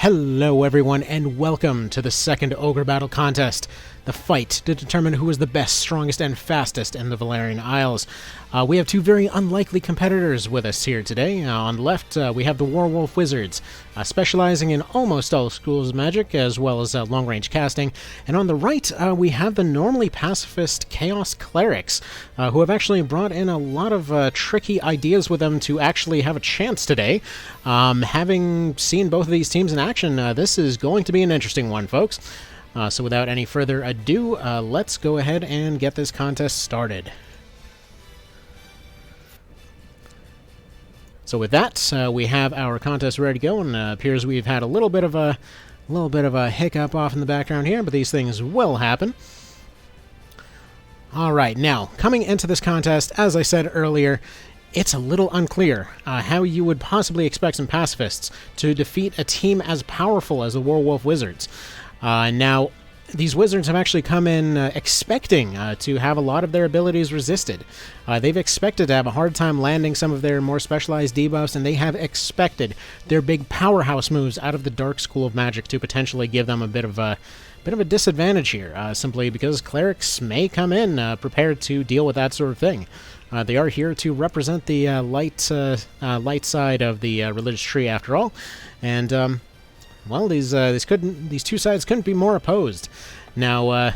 Hello everyone, and welcome to the second Ogre Battle contest, the fight to determine who is the best, strongest, and fastest in the Valerian Isles. We have two very unlikely competitors with us here today. On the left, we have the Warwolf Wizards, specializing in almost all schools of magic, as well as long-range casting. And on the right, we have the normally pacifist Chaos Clerics, who have actually brought in a lot of tricky ideas with them to actually have a chance today. Having seen both of these teams in action, this is going to be an interesting one, folks. So without any further ado, let's go ahead and get this contest started. So with that, we have our contest ready to go, and appears we've had a little bit of a hiccup off in the background here, but these things will happen. All right, now coming into this contest, as I said earlier, it's a little unclear how you would possibly expect some pacifists to defeat a team as powerful as the Warwolf Wizards. Now, these wizards have actually come in expecting to have a lot of their abilities resisted. They've expected to have a hard time landing some of their more specialized debuffs, and they have expected their big powerhouse moves out of the Dark School of Magic to potentially give them a bit of a disadvantage here, simply because clerics may come in prepared to deal with that sort of thing. They are here to represent the light side of the religious tree, after all, and well, these two sides couldn't be more opposed. Now,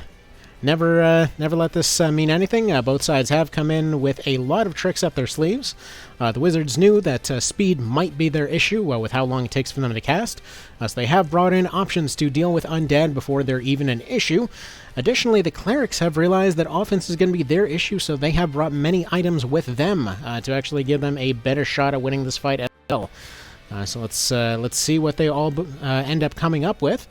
never let this mean anything. Both sides have come in with a lot of tricks up their sleeves. The Wizards knew that speed might be their issue with how long it takes for them to cast, so they have brought in options to deal with undead before they're even an issue. Additionally, the Clerics have realized that offense is going to be their issue, so they have brought many items with them to actually give them a better shot at winning this fight as well. So let's see what they all end up coming up with.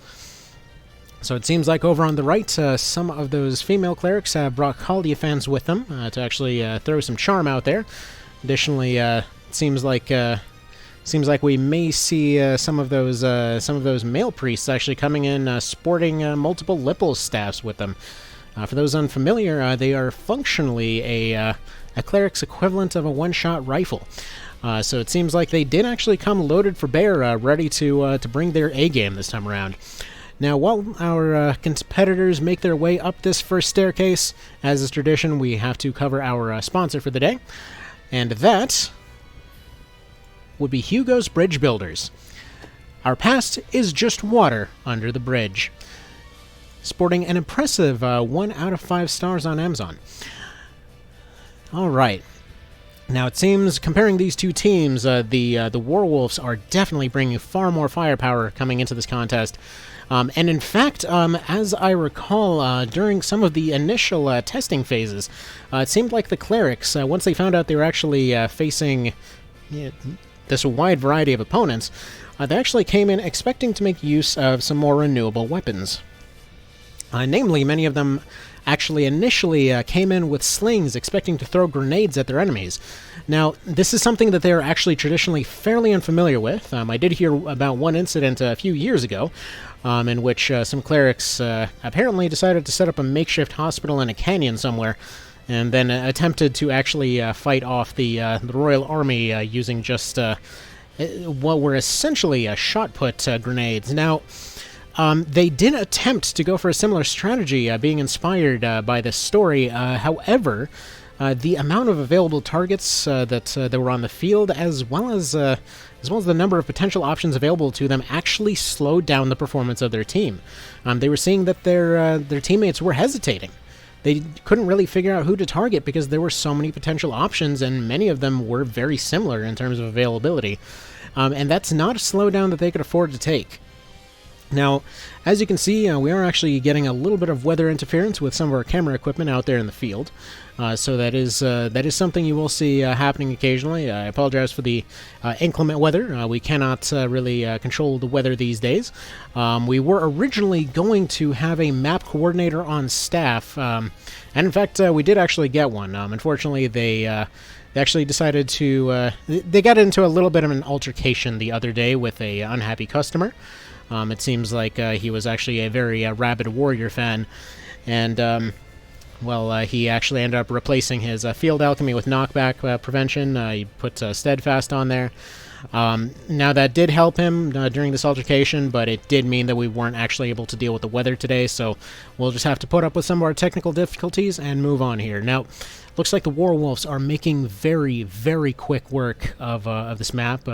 So it seems like over on the right, some of those female clerics have brought Kaldea fans with them to actually throw some charm out there. Additionally, it seems like we may see some of those male priests actually coming in sporting multiple Lippel staffs with them. For those unfamiliar, they are functionally a cleric's equivalent of a one-shot rifle. So it seems like they did actually come loaded for bear, ready to bring their A-game this time around. Now, while our competitors make their way up this first staircase, as is tradition, we have to cover our sponsor for the day, and that would be Hugo's Bridge Builders. Our past is just water under the bridge, sporting an impressive 1 out of 5 stars on Amazon. All right. Now, it seems, comparing these two teams, the Warwolves are definitely bringing far more firepower coming into this contest. And in fact, as I recall, during some of the initial testing phases, it seemed like the Clerics, once they found out they were actually facing this wide variety of opponents, they actually came in expecting to make use of some more renewable weapons. Namely, many of them actually initially came in with slings, expecting to throw grenades at their enemies. Now, this is something that they are actually traditionally fairly unfamiliar with. I did hear about one incident a few years ago, in which some clerics apparently decided to set up a makeshift hospital in a canyon somewhere, and then attempted to actually fight off the Royal Army using just what were essentially shot-put grenades. Now, they did attempt to go for a similar strategy, being inspired by this story. However, the amount of available targets that were on the field, as well as the number of potential options available to them, actually slowed down the performance of their team. They were seeing that their teammates were hesitating. They couldn't really figure out who to target because there were so many potential options, and many of them were very similar in terms of availability. And that's not a slowdown that they could afford to take. Now, as you can see, we are actually getting a little bit of weather interference with some of our camera equipment out there in the field. So that is something you will see happening occasionally. I apologize for the inclement weather. We cannot really control the weather these days. We were originally going to have a map coordinator on staff, and in fact, we did actually get one. Unfortunately, they actually decided to... they got into a little bit of an altercation the other day with a unhappy customer. It seems like he was actually a very rabid warrior fan, and well, he actually ended up replacing his field alchemy with knockback prevention. He put steadfast on there. Now, that did help him during this altercation, but it did mean that we weren't actually able to deal with the weather today, so we'll just have to put up with some of our technical difficulties and move on here. Now, looks like the Warwolves are making very, very quick work of this map,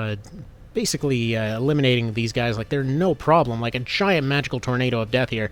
basically eliminating these guys like they're no problem, like a giant magical tornado of death here.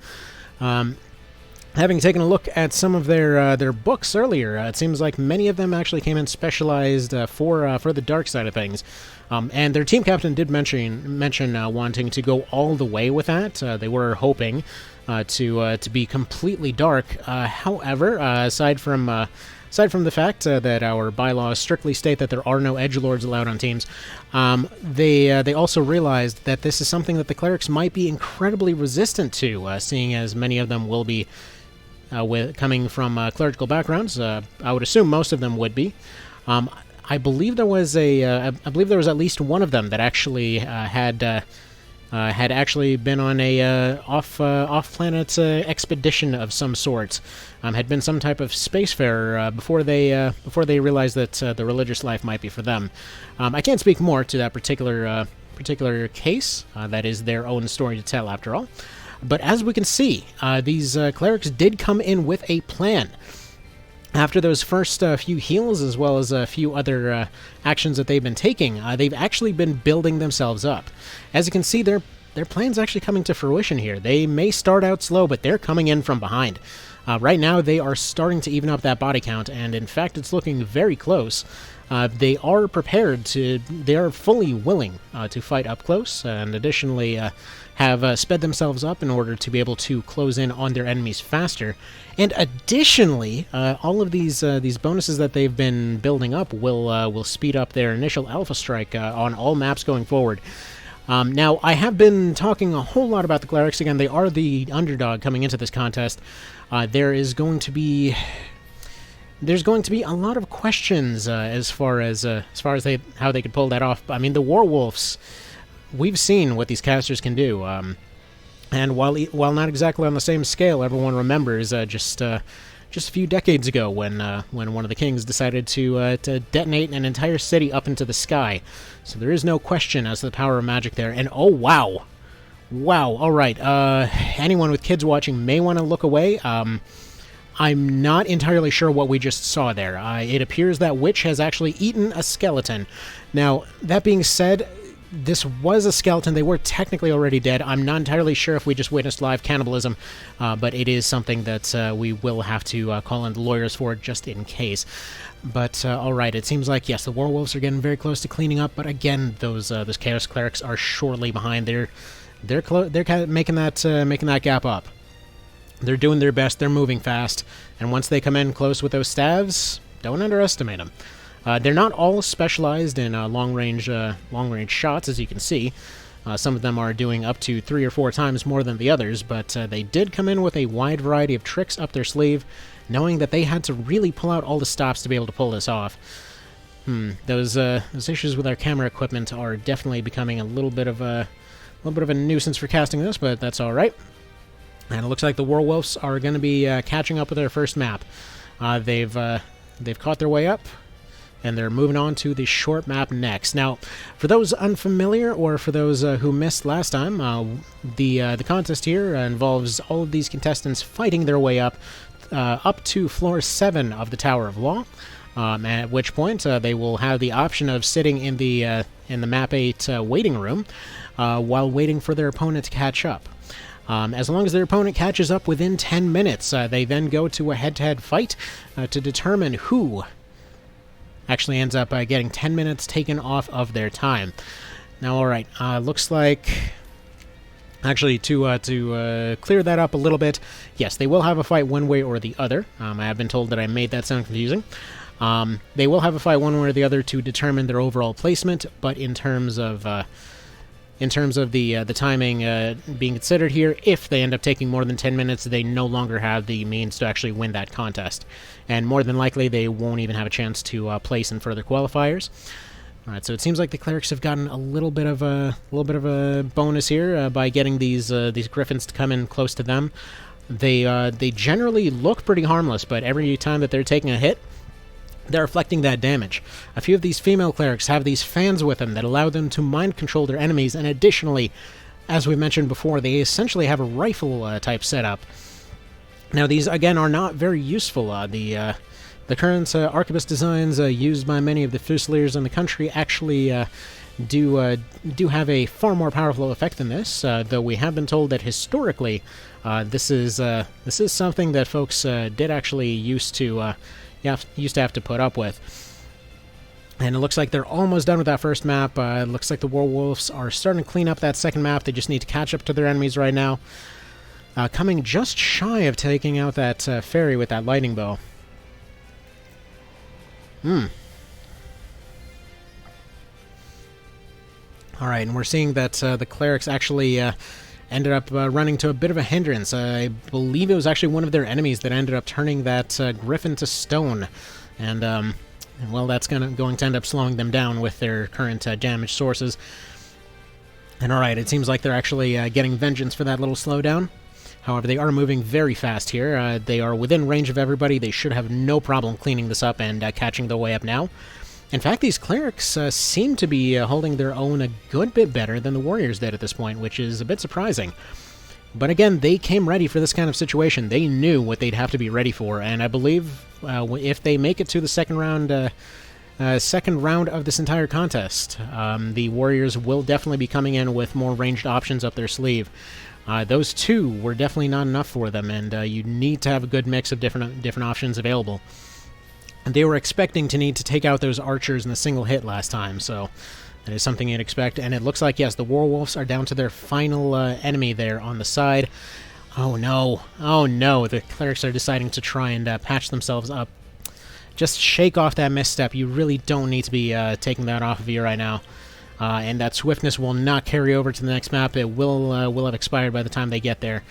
Having taken a look at some of their books earlier, it seems like many of them actually came in specialized for the dark side of things. And their team captain did mention wanting to go all the way with that. They were hoping to be completely dark. However, aside from the fact that our bylaws strictly state that there are no edgelords allowed on teams, they also realized that this is something that the clerics might be incredibly resistant to, seeing as many of them will be coming from clerical backgrounds. I would assume most of them would be. I believe there was at least one of them that actually had actually been on a off-planet expedition of some sort. Had been some type of spacefarer before they realized that the religious life might be for them. I can't speak more to that particular case. That is their own story to tell, after all. But as we can see, these clerics did come in with a plan. After those first few heals, as well as a few other actions that they've been taking, they've actually been building themselves up. As you can see, their plan's actually coming to fruition here. They may start out slow, but they're coming in from behind. Right now, they are starting to even up that body count, and in fact, it's looking very close. They are prepared to, they are fully willing to fight up close, and additionally have sped themselves up in order to be able to close in on their enemies faster. And additionally, all of these bonuses that they've been building up will speed up their initial alpha strike on all maps going forward. Now, I have been talking a whole lot about the clerics. Again, they are the underdog coming into this contest. There's going to be a lot of questions as far as how they could pull that off. I mean, the Warwolves, we've seen what these casters can do, and while not exactly on the same scale, everyone remembers just a few decades ago when one of the kings decided to detonate an entire city up into the sky. So there is no question as to the power of magic there. And oh wow, all right. Anyone with kids watching may want to look away. I'm not entirely sure what we just saw there. It appears that witch has actually eaten a skeleton. Now, that being said, this was a skeleton. They were technically already dead. I'm not entirely sure if we just witnessed live cannibalism, but it is something that we will have to call in the lawyers for just in case. But all right, it seems like, yes, the Warwolves are getting very close to cleaning up, but again, those Chaos Clerics are surely behind. They're making that gap up. They're doing their best. They're moving fast, and once they come in close with those staves, don't underestimate them. They're not all specialized in long-range shots, as you can see. Some of them are doing up to 3 or 4 times more than the others, but they did come in with a wide variety of tricks up their sleeve, knowing that they had to really pull out all the stops to be able to pull this off. Those issues with our camera equipment are definitely becoming a little bit of a nuisance for casting this, but that's all right. And it looks like the Warwolves are going to be catching up with their first map. They've caught their way up, and they're moving on to the short map next. Now, for those unfamiliar or for those who missed last time, the contest here involves all of these contestants fighting their way up to floor 7 of the Tower of Law. At which point they will have the option of sitting in the map 8 waiting room while waiting for their opponent to catch up. As long as their opponent catches up within 10 minutes, they then go to a head-to-head fight to determine who actually ends up getting 10 minutes taken off of their time. Now, all right, looks like... Actually, to clear that up a little bit, yes, they will have a fight one way or the other. I have been told that I made that sound confusing. They will have a fight one way or the other to determine their overall placement, but in terms of the timing being considered here, if they end up taking more than 10 minutes, they no longer have the means to actually win that contest. And more than likely, they won't even have a chance to place in further qualifiers. All right, so it seems like the clerics have gotten a little bit of a bonus here by getting these griffins to come in close to them. They generally look pretty harmless, but every time that they're taking a hit, they're reflecting that damage. A few of these female clerics have these fans with them that allow them to mind control their enemies, and additionally, as we mentioned before, they essentially have a rifle type setup. Now, these again are not very useful. The current arquebus designs used by many of the Fusiliers in the country actually do have a far more powerful effect than this. Though we have been told that historically, this is something that folks did actually used to have to put up with. And it looks like they're almost done with that first map. It looks like the Warwolves are starting to clean up that second map. They just need to catch up to their enemies right now. Coming just shy of taking out that fairy with that lightning bow. Alright, and we're seeing that the clerics actually ended up running to a bit of a hindrance. I believe it was actually one of their enemies that ended up turning that griffin to stone. And, well, that's going to end up slowing them down with their current damage sources. And alright, it seems like they're actually getting vengeance for that little slowdown. However, they are moving very fast here. They are within range of everybody. They should have no problem cleaning this up and catching their way up now. In fact, these clerics seem to be holding their own a good bit better than the warriors did at this point, which is a bit surprising. But again, they came ready for this kind of situation. They knew what they'd have to be ready for, and I believe if they make it to the second round of this entire contest, the warriors will definitely be coming in with more ranged options up their sleeve. Those two were definitely not enough for them, and you need to have a good mix of different options available. And they were expecting to need to take out those archers in a single hit last time, so that is something you'd expect. And it looks like, yes, the Warwolves are down to their final enemy there on the side. Oh no, the clerics are deciding to try and patch themselves up. Just shake off that misstep. You really don't need to be taking that off of you right now. And that swiftness will not carry over to the next map. It will have expired by the time they get there.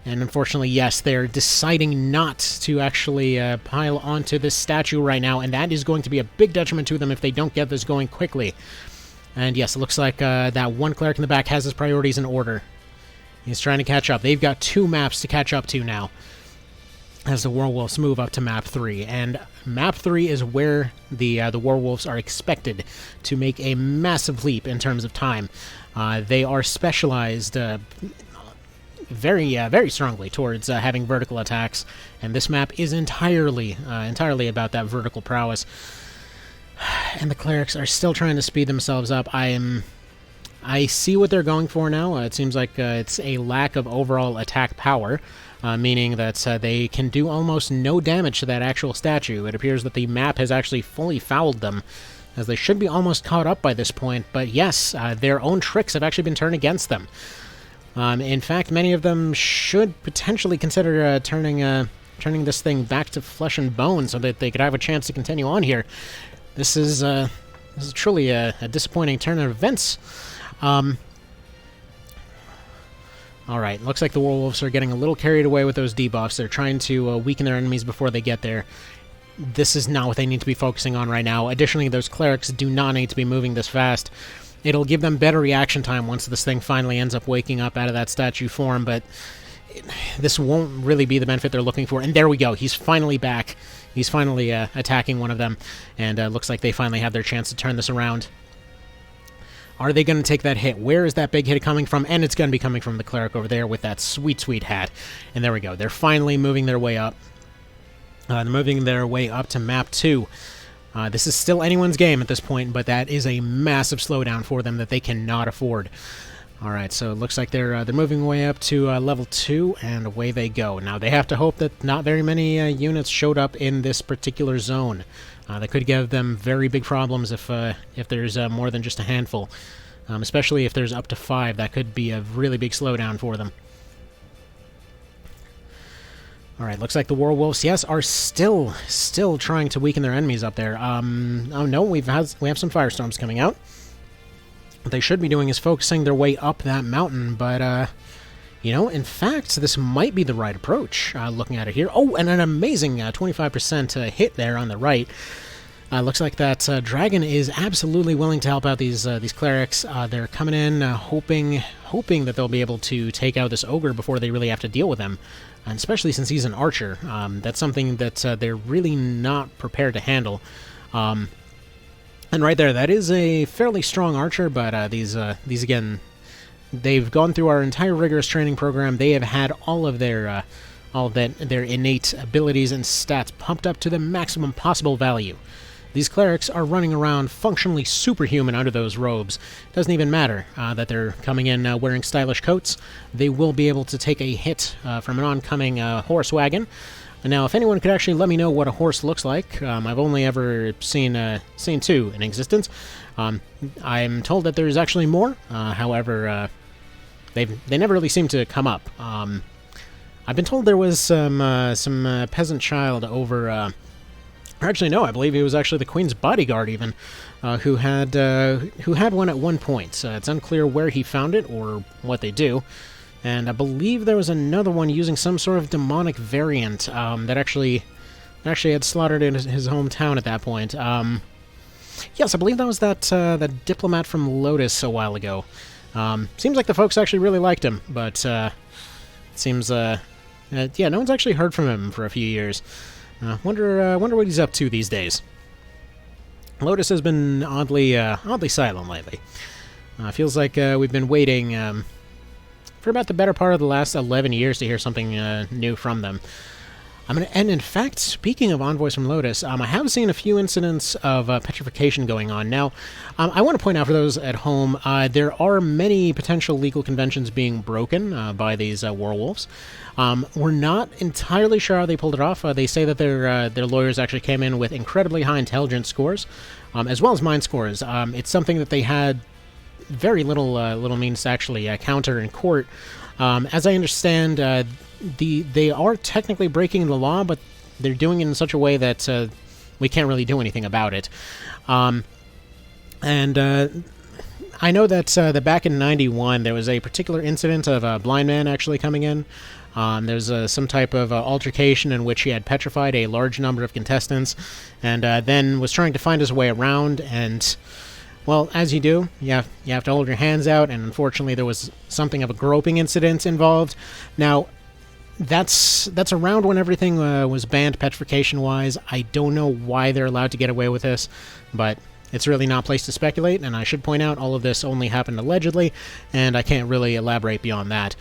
And unfortunately, yes, they're deciding not to actually pile onto this statue right now, and that is going to be a big detriment to them if they don't get this going quickly. And yes, it looks like that one cleric in the back has his priorities in order. He's trying to catch up. They've got 2 maps to catch up to now as the Warwolves move up to Map 3. And Map 3 is where the Warwolves are expected to make a massive leap in terms of time. They are specialized very strongly towards having vertical attacks, and this map is entirely about that vertical prowess. And the clerics are still trying to speed themselves up. I see what they're going for now. It seems like it's a lack of overall attack power, meaning that they can do almost no damage to that actual statue. It appears that the map has actually fully fouled them, as they should be almost caught up by this point. But yes, their own tricks have actually been turned against them. In fact, many of them should potentially consider turning this thing back to flesh and bone so that they could have a chance to continue on here. This is truly a disappointing turn of events. Alright, looks like the Warwolves are getting a little carried away with those debuffs. They're trying to weaken their enemies before they get there. This is not what they need to be focusing on right now. Additionally, those clerics do not need to be moving this fast. It'll give them better reaction time once this thing finally ends up waking up out of that statue form, but this won't really be the benefit they're looking for. And there we go. He's finally back. He's finally attacking one of them, and looks like they finally have their chance to turn this around. Are they going to take that hit? Where is that big hit coming from? And it's going to be coming from the cleric over there with that sweet, sweet hat. And there we go. They're finally moving their way up. They're moving their way up to Map 2. This is still anyone's game at this point, but that is a massive slowdown for them that they cannot afford. Alright, so it looks like they're moving way up to level 2, and away they go. Now, they have to hope that not very many units showed up in this particular zone. That could give them very big problems if there's more than just a handful. Especially if there's up to 5, that could be a really big slowdown for them. Alright, looks like the Warwolves, yes, are still trying to weaken their enemies up there. Oh no, we have some firestorms coming out. What they should be doing is focusing their way up that mountain, but, you know, in fact, this might be the right approach, looking at it here. Oh, and an amazing 25% hit there on the right. Looks like that dragon is absolutely willing to help out these clerics. They're coming in hoping that they'll be able to take out this ogre before they really have to deal with him, and especially since he's an archer. That's something that they're really not prepared to handle. And right there, that is a fairly strong archer, but these again, they've gone through our entire rigorous training program. They have had all of their innate abilities and stats pumped up to the maximum possible value. These clerics are running around functionally superhuman under those robes. It doesn't even matter that they're coming in wearing stylish coats. They will be able to take a hit from an oncoming horse wagon. Now, if anyone could actually let me know what a horse looks like, I've only ever seen two in existence. I'm told that there's actually more. However, they never really seem to come up. I've been told there was some peasant child over. Actually, no, I believe he was actually the Queen's bodyguard, even, who had one at one point. It's unclear where he found it or what they do. And I believe there was another one using some sort of demonic variant that actually had slaughtered in his hometown at that point. Yes, I believe that was that diplomat from Lotus a while ago. Seems like the folks actually really liked him, but it seems yeah, no one's actually heard from him for a few years. Wonder what he's up to these days. Lotus has been oddly silent lately. Feels like we've been waiting for about the better part of the last 11 years to hear something new from them. And in fact, speaking of envoys from Lotus, I have seen a few incidents of petrification going on. Now, I want to point out for those at home, there are many potential legal conventions being broken by these Warwolves. We're not entirely sure how they pulled it off. They say that their lawyers actually came in with incredibly high intelligence scores, as well as mind scores. It's something that they had very little means to actually counter in court. As I understand, they are technically breaking the law, but they're doing it in such a way that we can't really do anything about it. I know that back in '91 there was a particular incident of a blind man actually coming in. There's some type of altercation in which he had petrified a large number of contestants, and then was trying to find his way around. And well, as you do, you have to hold your hands out, and unfortunately there was something of a groping incident involved. Now, that's around when everything was banned petrification-wise. I don't know why they're allowed to get away with this, but it's really not placed to speculate, and I should point out all of this only happened allegedly, and I can't really elaborate beyond that.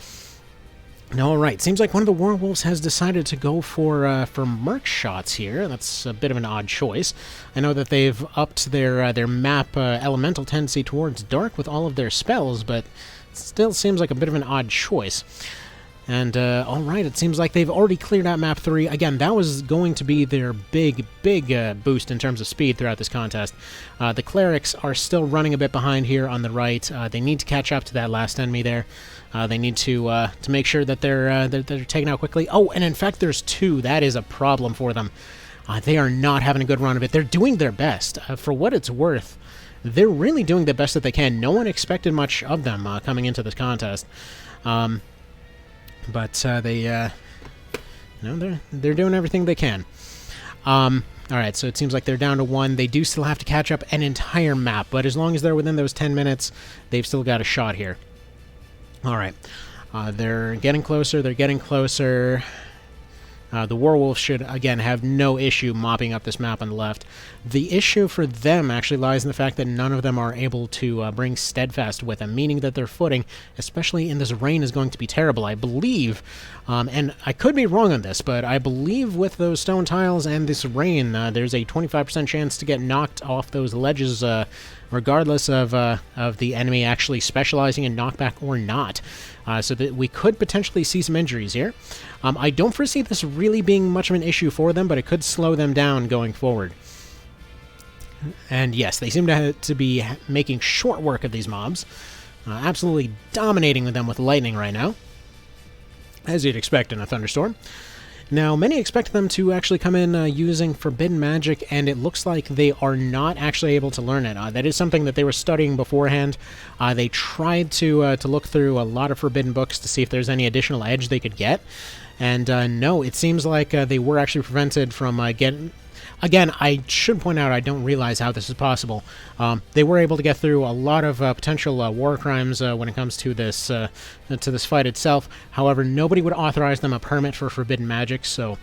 Now, alright, seems like one of the Warwolves has decided to go for merc shots here. That's a bit of an odd choice. I know that they've upped their map elemental tendency towards dark with all of their spells, but it still seems like a bit of an odd choice. And, alright, it seems like they've already cleared out map 3. Again, that was going to be their big boost in terms of speed throughout this contest. The Clerics are still running a bit behind here on the right. They need to catch up to that last enemy there. They need to make sure that they're taken out quickly. Oh, and in fact, there's 2. That is a problem for them. They are not having a good run of it. They're doing their best. For what it's worth, they're really doing the best that they can. No one expected much of them coming into this contest. But they're doing everything they can. Alright, so it seems like they're down to 1. They do still have to catch up an entire map, but as long as they're within those 10 minutes, they've still got a shot here. Alright, they're getting closer, The Warwolf should, again, have no issue mopping up this map on the left. The issue for them actually lies in the fact that none of them are able to bring Steadfast with them, meaning that their footing, especially in this rain, is going to be terrible. I believe, and I could be wrong on this, but I believe with those stone tiles and this rain, there's a 25% chance to get knocked off those ledges, regardless of the enemy actually specializing in knockback or not. So that we could potentially see some injuries here. I don't foresee this really being much of an issue for them, but it could slow them down going forward. And yes, they seem to be making short work of these mobs. Absolutely dominating them with lightning right now, as you'd expect in a thunderstorm. Now, many expect them to actually come in using forbidden magic, and it looks like they are not actually able to learn it. That is something that they were studying beforehand. They tried to look through a lot of forbidden books to see if there's any additional edge they could get, and no, it seems like they were actually prevented from getting... Again, I should point out I don't realize how this is possible. They were able to get through a lot of potential war crimes when it comes to this fight itself. However, nobody would authorize them a permit for forbidden magic, so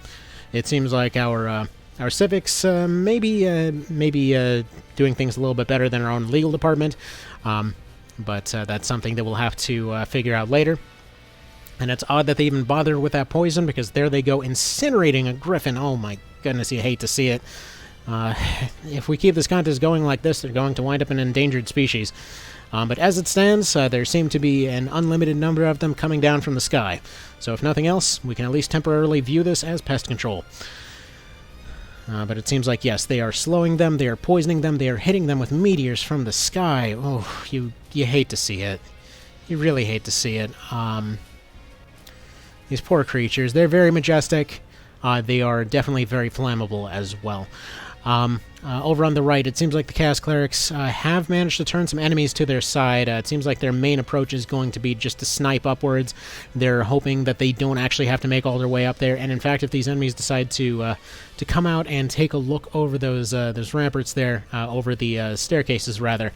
it seems like our civics maybe doing things a little bit better than our own legal department, but that's something that we'll have to figure out later. And it's odd that they even bothered with that poison, because there they go, incinerating a griffin. Oh my goodness, you hate to see it. If we keep this contest going like this, they're going to wind up an endangered species. But as it stands, there seem to be an unlimited number of them coming down from the sky. So if nothing else, we can at least temporarily view this as pest control. But it seems like, yes, they are slowing them, they are poisoning them, they are hitting them with meteors from the sky. Oh, you hate to see it. You really hate to see it. These poor creatures, they're very majestic. They are definitely very flammable as well. Over on the right, it seems like the Chaos Clerics have managed to turn some enemies to their side. It seems like their main approach is going to be just to snipe upwards. They're hoping that they don't actually have to make all their way up there. And in fact, if these enemies decide to come out and take a look over those ramparts there, over the staircases rather,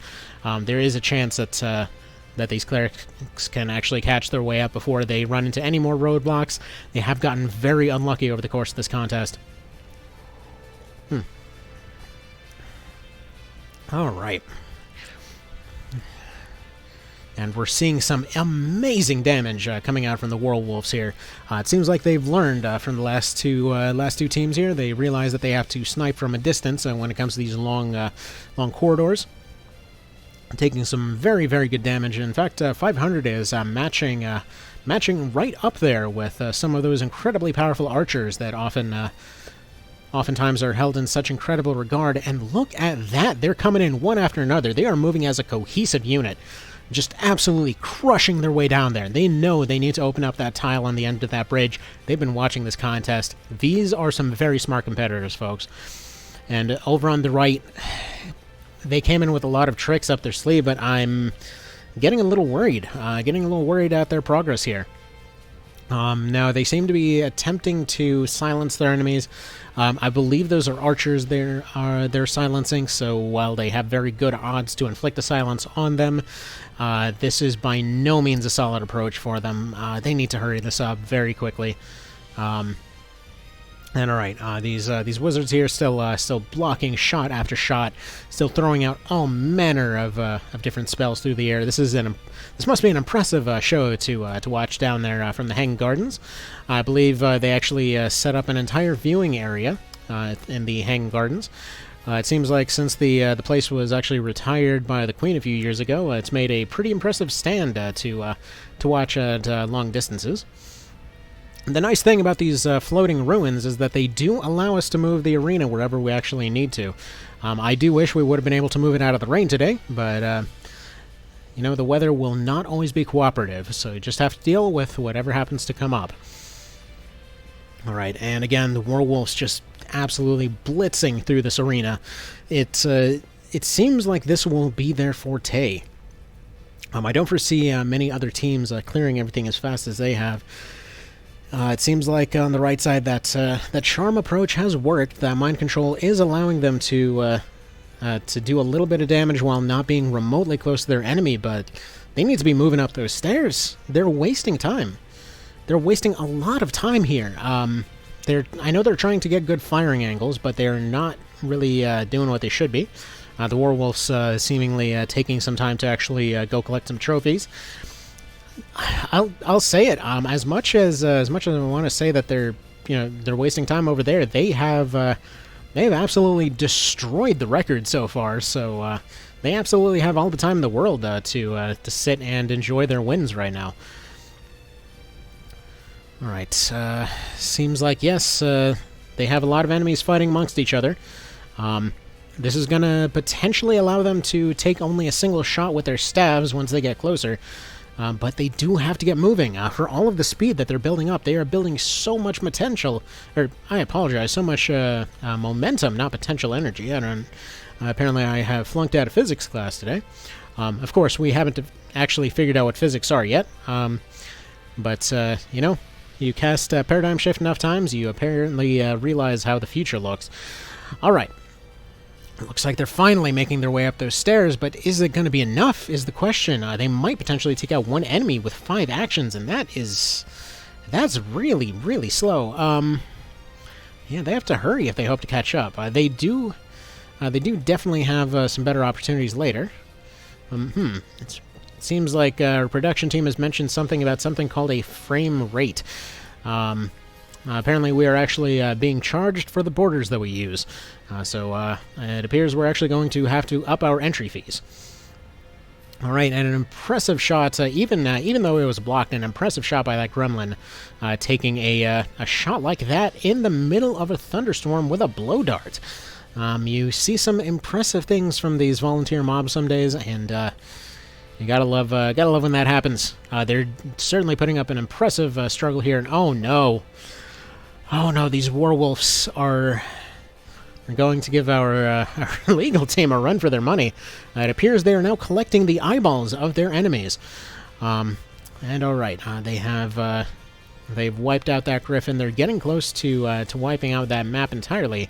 there is a chance that these clerics can actually catch their way up before they run into any more roadblocks. They have gotten very unlucky over the course of this contest. Alright. And we're seeing some amazing damage coming out from the Warwolves here. It seems like they've learned from the last two teams here. They realize that they have to snipe from a distance when it comes to these long corridors. Taking some very, very good damage. In fact, 500 is matching right up there with some of those incredibly powerful archers that oftentimes are held in such incredible regard. And look at that! They're coming in one after another. They are moving as a cohesive unit, just absolutely crushing their way down there. They know they need to open up that tile on the end of that bridge. They've been watching this contest. These are some very smart competitors, folks. And over on the right, they came in with a lot of tricks up their sleeve, but I'm getting a little worried. At their progress here. Now, they seem to be attempting to silence their enemies. I believe those are archers they're silencing, so while they have very good odds to inflict a silence on them, this is by no means a solid approach for them. They need to hurry this up very quickly. And alright, these wizards here still blocking shot after shot, still throwing out all manner of different spells through the air. This must be an impressive show to watch down there from the Hanged Gardens. I believe they actually set up an entire viewing area in the Hanged Gardens. It seems like since the place was actually retired by the Queen a few years ago, it's made a pretty impressive stand to watch at long distances. The nice thing about these floating ruins is that they do allow us to move the arena wherever we actually need to. I do wish we would have been able to move it out of the rain today, but the weather will not always be cooperative, so you just have to deal with whatever happens to come up. Alright, and again, the Warwolves just absolutely blitzing through this arena. It seems like this will be their forte. I don't foresee many other teams clearing everything as fast as they have. It seems like on the right side that charm approach has worked. That mind control is allowing them to do a little bit of damage while not being remotely close to their enemy, but they need to be moving up those stairs. They're wasting time. They're wasting a lot of time here. I know they're trying to get good firing angles, but they're not really doing what they should be. The Warwolves seemingly taking some time to actually go collect some trophies. I'll say it. As much as I want to say that they're wasting time over there, they have absolutely destroyed the record so far. So they absolutely have all the time in the world to sit and enjoy their wins right now. All right. Seems like yes, they have a lot of enemies fighting amongst each other. This is going to potentially allow them to take only a single shot with their staves once they get closer. But they do have to get moving. For all of the speed that they're building up, they are building so much potential, or I apologize, so much momentum, not potential energy. Apparently I have flunked out of physics class today. Of course, we haven't actually figured out what physics are yet. But you cast Paradigm Shift enough times, you apparently realize how the future looks. Alright. Looks like they're finally making their way up those stairs, but is it going to be enough is the question. They might potentially take out one enemy with 5 actions, and that's really, really slow. Yeah, they have to hurry if they hope to catch up. They do definitely have some better opportunities later. It seems like our production team has mentioned something about something called a frame rate. Apparently we are actually being charged for the borders that we use. So it appears we're actually going to have to up our entry fees. Alright, and an impressive shot, even though it was blocked, an impressive shot by that gremlin, taking a shot like that in the middle of a thunderstorm with a blow dart. You see some impressive things from these volunteer mobs some days, and you gotta love when that happens. They're certainly putting up an impressive struggle here, and oh no, these Warwolves are going to give our legal team a run for their money. It appears they are now collecting the eyeballs of their enemies. And alright, they've wiped out that griffin. They're getting close to wiping out that map entirely.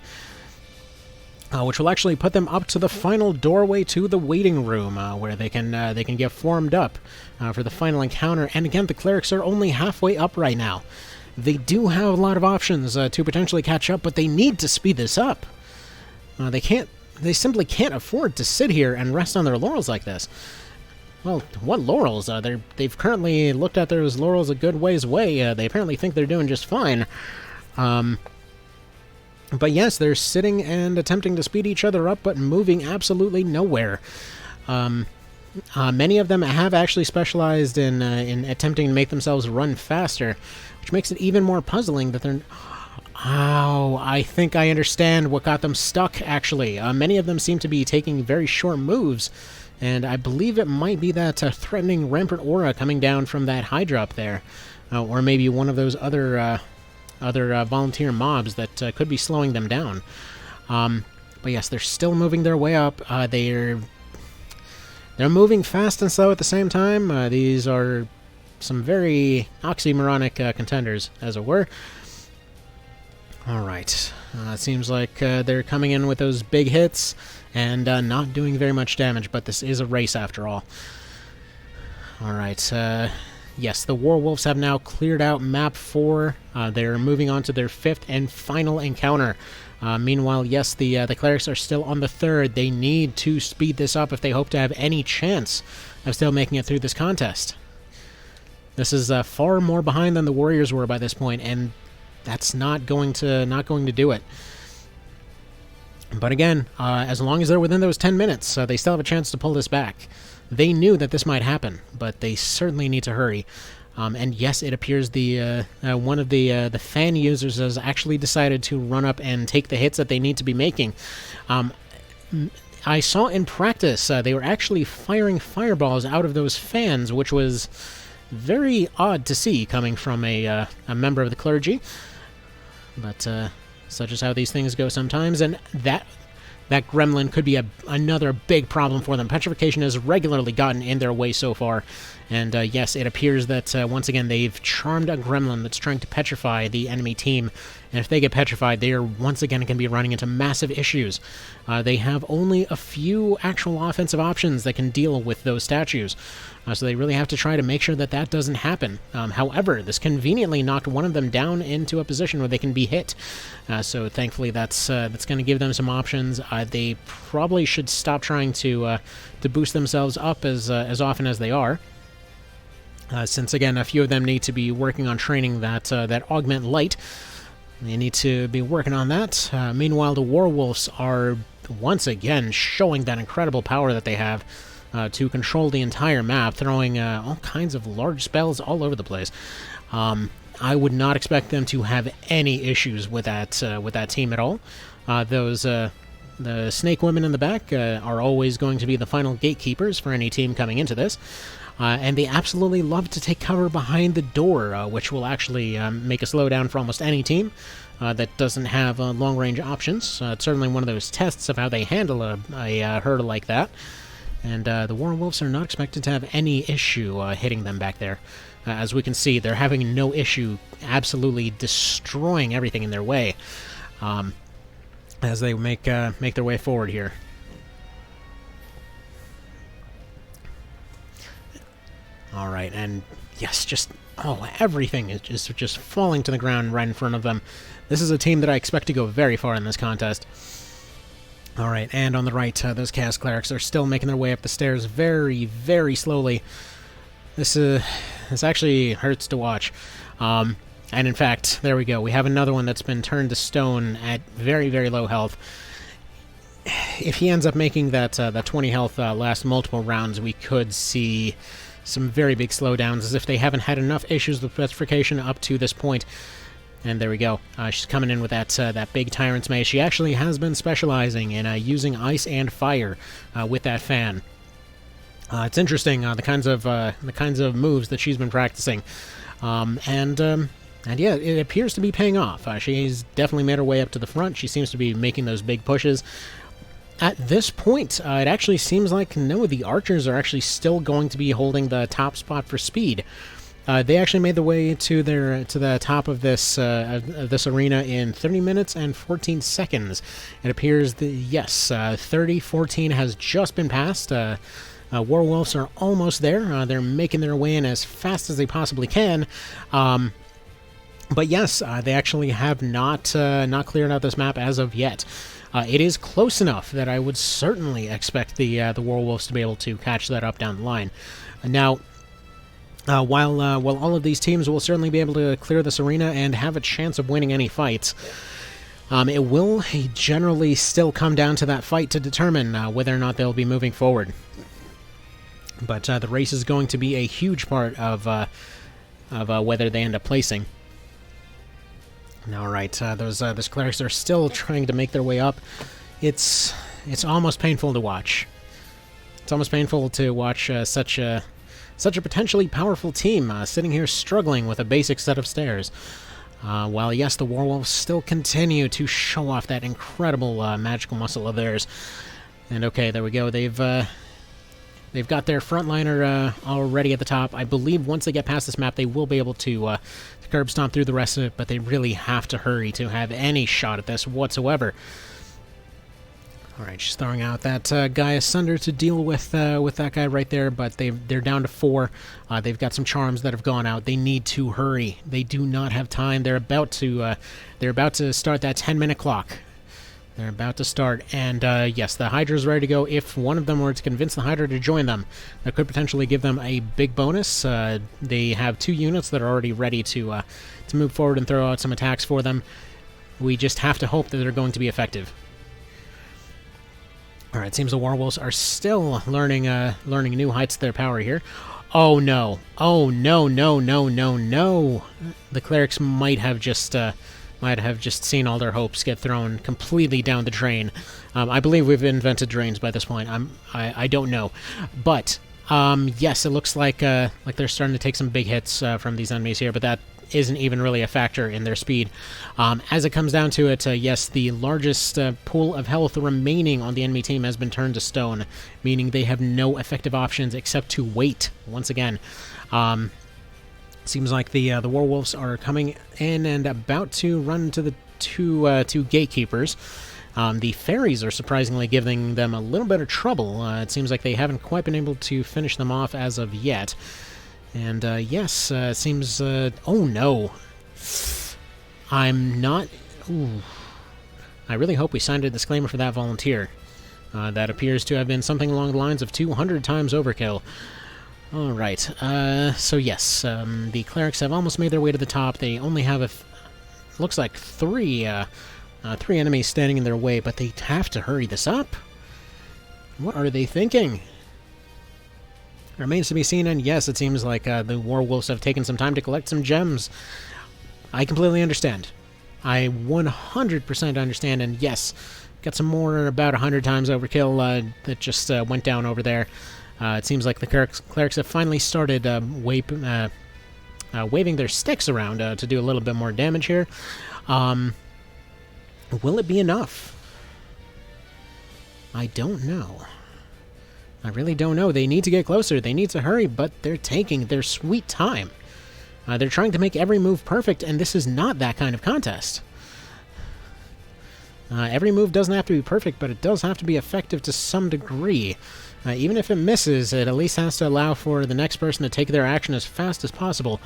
Which will actually put them up to the final doorway to the waiting room, where they can get formed up for the final encounter. And again, the clerics are only halfway up right now. They do have a lot of options to potentially catch up, but they need to speed this up. They simply can't afford to sit here and rest on their laurels like this. Well, what laurels? They've currently looked at those laurels a good ways away. They apparently think they're doing just fine. But yes, they're sitting and attempting to speed each other up, but moving absolutely nowhere. Many of them have actually specialized in attempting to make themselves run faster, which makes it even more puzzling that they're... Oh, I think I understand what got them stuck, actually. Many of them seem to be taking very short moves, and I believe it might be that threatening rampant aura coming down from that Hydra up there, or maybe one of those other volunteer mobs that could be slowing them down. But yes, they're still moving their way up. They're moving fast and slow at the same time. These are some very oxymoronic contenders, as it were. Alright, it seems like they're coming in with those big hits and not doing very much damage, but this is a race after all. Alright, yes, the Warwolves have now cleared out map 4. They're moving on to their 5th and final encounter. Meanwhile, yes, the Clerics are still on the 3rd. They need to speed this up if they hope to have any chance of still making it through this contest. This is far more behind than the Warriors were by this point, and that's not going to do it. But again, as long as they're within those 10 minutes, they still have a chance to pull this back. They knew that this might happen, but they certainly need to hurry. And yes, it appears the one of the fan users has actually decided to run up and take the hits that they need to be making. I saw in practice they were actually firing fireballs out of those fans, which was very odd to see coming from a member of the clergy. But such is how these things go sometimes, and that gremlin could be another big problem for them. Petrification has regularly gotten in their way so far, and yes, it appears that once again they've charmed a gremlin that's trying to petrify the enemy team, and if they get petrified, they are once again going to be running into massive issues. They have only a few actual offensive options that can deal with those statues, so they really have to try to make sure that that doesn't happen. However, this conveniently knocked one of them down into a position where they can be hit, so thankfully that's going to give them some options. They probably should stop trying to boost themselves up as often as they are, since again a few of them need to be working on training that augment light. They need to be working on that. Meanwhile, the Warwolves are once again showing that incredible power that they have to control the entire map, throwing all kinds of large spells all over the place. I would not expect them to have any issues with that team at all. The snake women in the back are always going to be the final gatekeepers for any team coming into this. And they absolutely love to take cover behind the door, which will actually make a slowdown for almost any team that doesn't have long-range options. It's certainly one of those tests of how they handle a hurdle like that. And the Warwolves are not expected to have any issue hitting them back there. As we can see, they're having no issue absolutely destroying everything in their way. as they make their way forward here. All right, and yes, just everything is just falling to the ground right in front of them. This is a team that I expect to go very far in this contest. All right, and on the right, those Chaos Clerics are still making their way up the stairs very, very slowly. This actually hurts to watch. And in fact, there we go. We have another one that's been turned to stone at very, very low health. If he ends up making that 20 health last multiple rounds, we could see some very big slowdowns, as if they haven't had enough issues with petrification up to this point. And there we go. She's coming in with that big Tyrant's Mace. She actually has been specializing in using ice and fire with that fan. It's interesting the kinds of moves that she's been practicing, and yeah, it appears to be paying off. She's definitely made her way up to the front. She seems to be making those big pushes. At this point, it actually seems like no, the archers are actually still going to be holding the top spot for speed. They actually made the way to the top of this arena in 30 minutes and 14 seconds. It appears that yes, 30-14 has just been passed. Warwolves are almost there. They're making their way in as fast as they possibly can. But yes, they actually have not cleared out this map as of yet. It is close enough that I would certainly expect the Warwolves to be able to catch that up down the line. Now, while all of these teams will certainly be able to clear this arena and have a chance of winning any fights, it will generally still come down to that fight to determine whether or not they'll be moving forward. But the race is going to be a huge part of whether they end up placing. All right, those clerics are still trying to make their way up. It's almost painful to watch. It's almost painful to watch such a potentially powerful team sitting here struggling with a basic set of stairs. While yes, the Warwolves still continue to show off that incredible magical muscle of theirs. And okay, there we go. They've got their frontliner already at the top. I believe once they get past this map, they will be able to curb stomp through the rest of it, but they really have to hurry to have any shot at this whatsoever. All right, she's throwing out that guy asunder to deal with that guy right there, but they're down to 4. They've got some charms that have gone out. They need to hurry. They do not have time. They're about to start that 10-minute clock. They're about to start, and yes, the Hydra's ready to go. If one of them were to convince the Hydra to join them, that could potentially give them a big bonus. They have 2 units that are already ready to move forward and throw out some attacks for them. We just have to hope that they're going to be effective. All right, seems the Warwolves are still learning new heights of their power here. Oh no! Oh no! No! No! No! No! The Clerics might have just seen all their hopes get thrown completely down the drain. I believe we've invented drains by this point. I don't know, but yes, it looks like they're starting to take some big hits from these enemies here, but that isn't even really a factor in their speed. As it comes down to it, yes, the largest pool of health remaining on the enemy team has been turned to stone, meaning they have no effective options except to wait once again. Seems like the Warwolves are coming in and about to run into the two gatekeepers. The fairies are surprisingly giving them a little bit of trouble. It seems like they haven't quite been able to finish them off as of yet. And yes, it seems... oh no. I'm not... Ooh. I really hope we signed a disclaimer for that volunteer. That appears to have been something along the lines of 200 times overkill. Alright, so yes, the Clerics have almost made their way to the top. They only have looks like 3 enemies standing in their way, but they have to hurry this up. What are they thinking? Remains to be seen, and yes, it seems like the Warwolves have taken some time to collect some gems. I completely understand. I 100% understand, and yes, got some more about 100 times overkill that just went down over there. It seems like the Clerics have finally started waving their sticks around to do a little bit more damage here. Will it be enough? I don't know. I really don't know. They need to get closer. They need to hurry, but they're taking their sweet time. They're trying to make every move perfect, and this is not that kind of contest. Every move doesn't have to be perfect, but it does have to be effective to some degree. Even if it misses, it at least has to allow for the next person to take their action as fast as possible.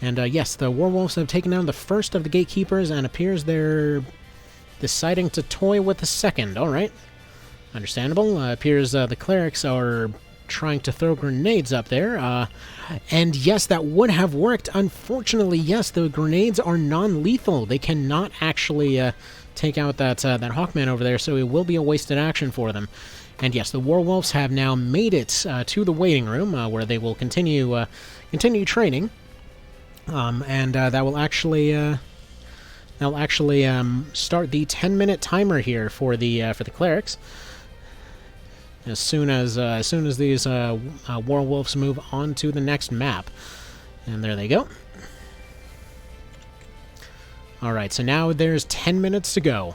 And yes, the Warwolves have taken down the first of the gatekeepers, and appears they're deciding to toy with the second. Alright. Understandable. Appears the Clerics are trying to throw grenades up there. And yes, that would have worked. Unfortunately, yes, the grenades are non-lethal. They cannot actually take out that Hawkman over there, so it will be a wasted action for them. And yes, the Warwolves have now made it to the waiting room, where they will continue training. And that will actually start the 10-minute timer here for the Clerics. As soon as these Warwolves move on to the next map, and there they go. All right, so now there's 10 minutes to go.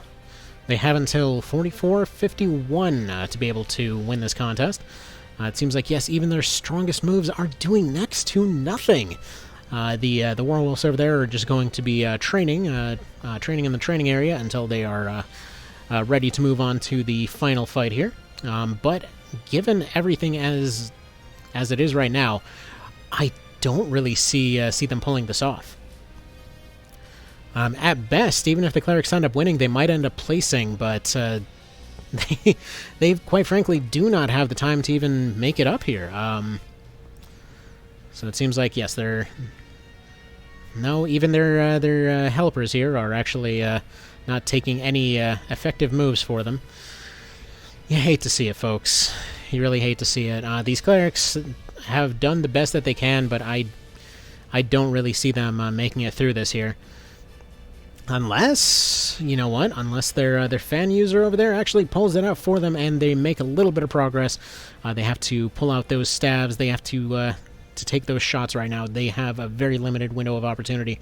They have until 44:51 to be able to win this contest. It seems like, yes, even their strongest moves are doing next to nothing. The Warwolves over there are just going to be training in the training area until they are ready to move on to the final fight here. But given everything as it is right now, I don't really see them pulling this off. At best, even if the Clerics end up winning, they might end up placing, but they quite frankly do not have the time to even make it up here. So it seems like, yes, even their helpers here are actually not taking any effective moves for them. You hate to see it, folks. You really hate to see it. These Clerics have done the best that they can, but I don't really see them making it through this here. Unless, you know what, unless their fan user over there actually pulls it out for them and they make a little bit of progress. They have to pull out those stabs. They have to take those shots right now. They have a very limited window of opportunity.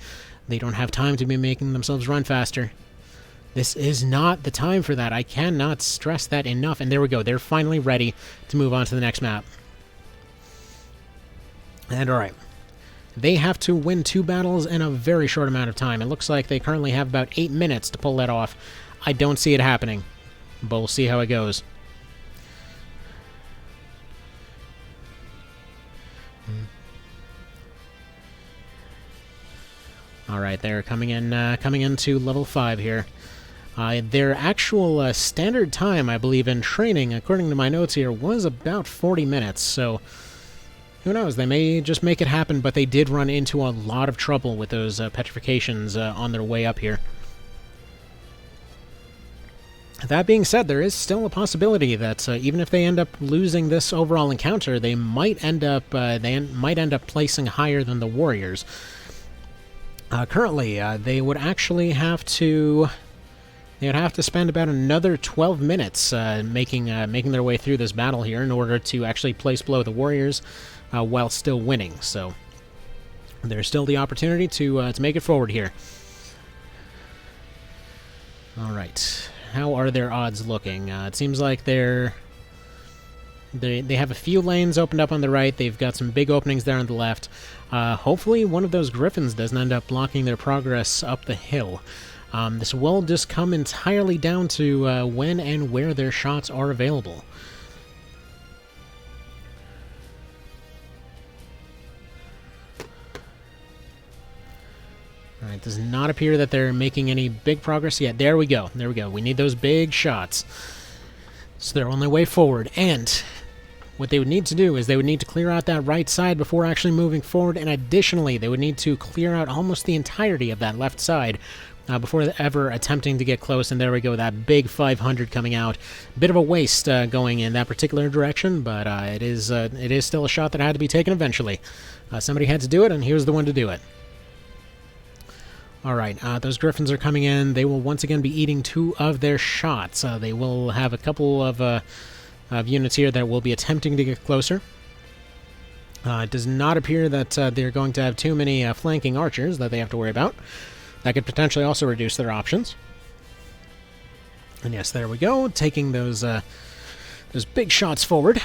They don't have time to be making themselves run faster. This is not the time for that. I cannot stress that enough. And there we go. They're finally ready to move on to the next map. And alright. They have to win 2 battles in a very short amount of time. It looks like they currently have about 8 minutes to pull that off. I don't see it happening, but we'll see how it goes. Alright, they're coming into level 5 here. Their actual standard time, I believe, in training, according to my notes here, was about 40 minutes, so who knows, they may just make it happen, but they did run into a lot of trouble with those petrifications on their way up here. That being said, there is still a possibility that even if they end up losing this overall encounter, they might end up placing higher than the Warriors. Currently, they would actually have to spend about another 12 minutes making their way through this battle here in order to actually place below the Warriors while still winning. So there's still the opportunity to make it forward here. All right, how are their odds looking? It seems like they have a few lanes opened up on the right. They've got some big openings there on the left. Hopefully one of those Griffins doesn't end up blocking their progress up the hill. This will just come entirely down to when and where their shots are available. Alright, does not appear that they're making any big progress yet. There we go. There we go. We need those big shots. So their only way forward. And what they would need to do is they would need to clear out that right side before actually moving forward. And additionally, they would need to clear out almost the entirety of that left side before ever attempting to get close. And there we go, that big 500 coming out. Bit of a waste going in that particular direction, but it is still a shot that had to be taken eventually. Somebody had to do it, and here's the one to do it. Alright, those Griffins are coming in. They will once again be eating 2 of their shots. They will have a couple of units here that will be attempting to get closer. It does not appear that they're going to have too many flanking archers that they have to worry about. That could potentially also reduce their options. And yes, there we go, taking those big shots forward.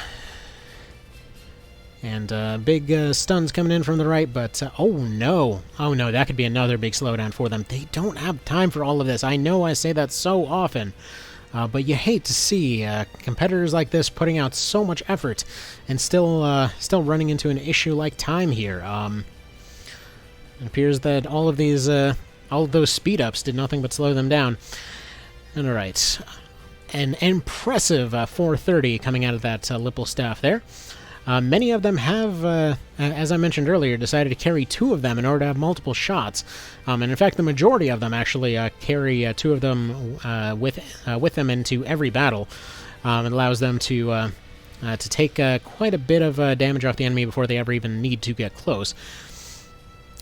And big stuns coming in from the right, but oh no, that could be another big slowdown for them. They don't have time for all of this. I know I say that so often, but you hate to see competitors like this putting out so much effort and still running into an issue like time here. It appears that all of those speed ups did nothing but slow them down. And all right, an impressive 430 coming out of that Lippel staff there. Many of them have, as I mentioned earlier, decided to carry 2 of them in order to have multiple shots. And in fact, the majority of them actually carry 2 of them with them into every battle. It allows them to take quite a bit of damage off the enemy before they ever even need to get close.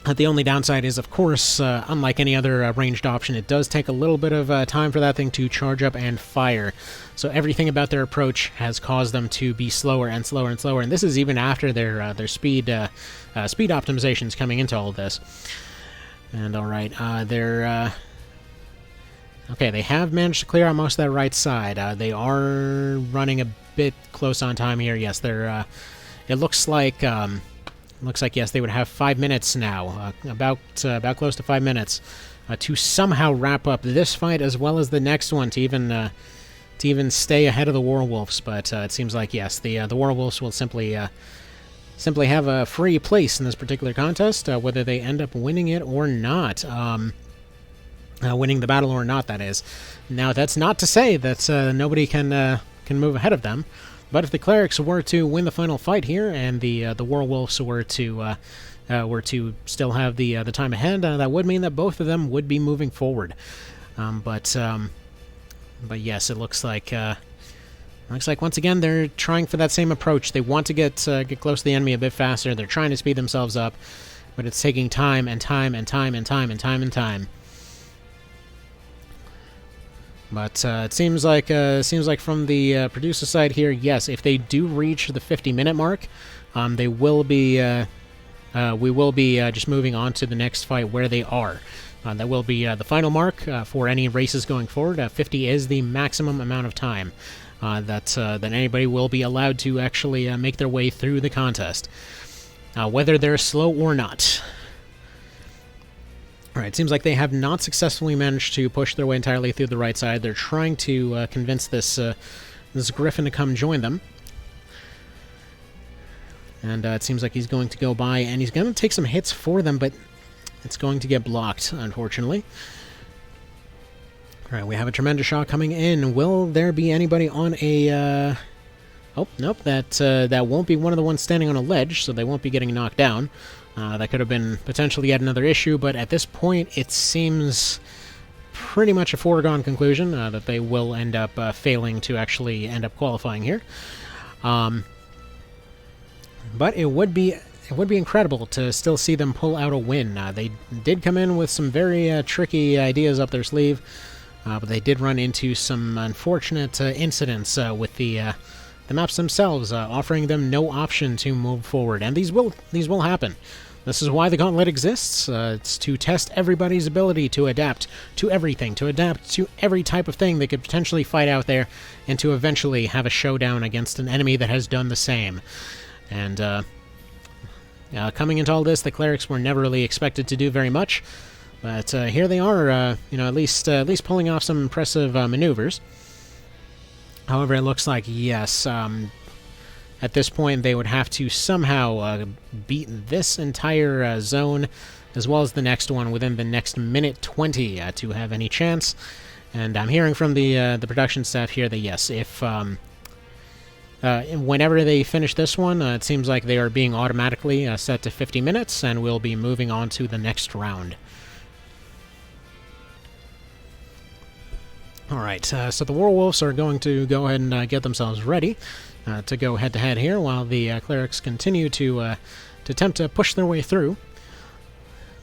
The only downside is, of course, unlike any other ranged option, it does take a little bit of time for that thing to charge up and fire. So everything about their approach has caused them to be slower and slower and slower, and this is even after their speed optimizations coming into all of this. And all right, okay, they have managed to clear out most of that right side. They are running a bit close on time here. Yes, they're. It looks like. Looks like, yes, they would have 5 minutes now, about close to 5 minutes, to somehow wrap up this fight as well as the next one to even stay ahead of the Warwolves. But it seems like, yes, the Warwolves will simply have a free place in this particular contest, whether they end up winning it or not, winning the battle or not. That is. Now, that's not to say that nobody can move ahead of them. But if the Clerics were to win the final fight here, and the Warwolves were to still have the time ahead, that would mean that both of them would be moving forward. But yes, it looks like once again they're trying for that same approach. They want to get close to the enemy a bit faster. They're trying to speed themselves up, but it's taking time and time and time and time and time and time. But it seems like from the producer side here, yes, if they do reach the 50-minute mark, they will be. We will be just moving on to the next fight where they are. That will be the final mark for any races going forward. 50 is the maximum amount of time that anybody will be allowed to actually make their way through the contest, whether they're slow or not. Alright, it seems like they have not successfully managed to push their way entirely through the right side. They're trying to convince this Griffin to come join them. And it seems like he's going to go by, and he's going to take some hits for them, but it's going to get blocked, unfortunately. Alright, we have a tremendous shot coming in. Will there be anybody on a... Oh, nope, that won't be one of the ones standing on a ledge, so they won't be getting knocked down. That could have been potentially yet another issue, but at this point it seems pretty much a foregone conclusion that they will end up failing to actually end up qualifying here. But it would be incredible to still see them pull out a win. They did come in with some very tricky ideas up their sleeve, but they did run into some unfortunate incidents with the maps themselves, offering them no option to move forward, and these will happen. This is why the Gauntlet exists. It's to test everybody's ability to adapt to everything, to adapt to every type of thing they could potentially fight out there, and to eventually have a showdown against an enemy that has done the same. And coming into all this, the Clerics were never really expected to do very much, but here they are, at least pulling off some impressive maneuvers. However, it looks like, yes, at this point they would have to somehow beat this entire zone, as well as the next one, within the next minute 20 to have any chance. And I'm hearing from the production staff here that, yes, if whenever they finish this one, it seems like they are being automatically set to 50 minutes, and we'll be moving on to the next round. Alright, so the Warwolves are going to go ahead and get themselves ready to go head-to-head here, while the Clerics continue to attempt to push their way through.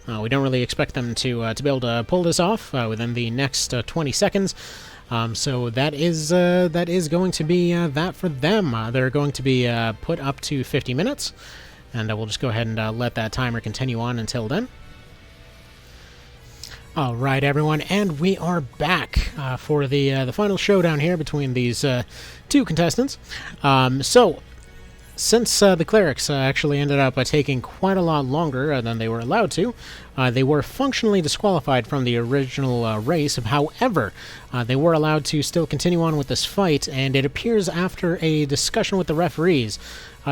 We don't really expect them to be able to pull this off within the next 20 seconds, so that is going to be that for them. They're going to be put up to 50 minutes, and we'll just go ahead and let that timer continue on until then. Alright, everyone, and we are back for the final showdown here between these two contestants. So since the Clerics actually ended up taking quite a lot longer than they were allowed to, they were functionally disqualified from the original race. However, they were allowed to still continue on with this fight, and it appears after a discussion with the referees,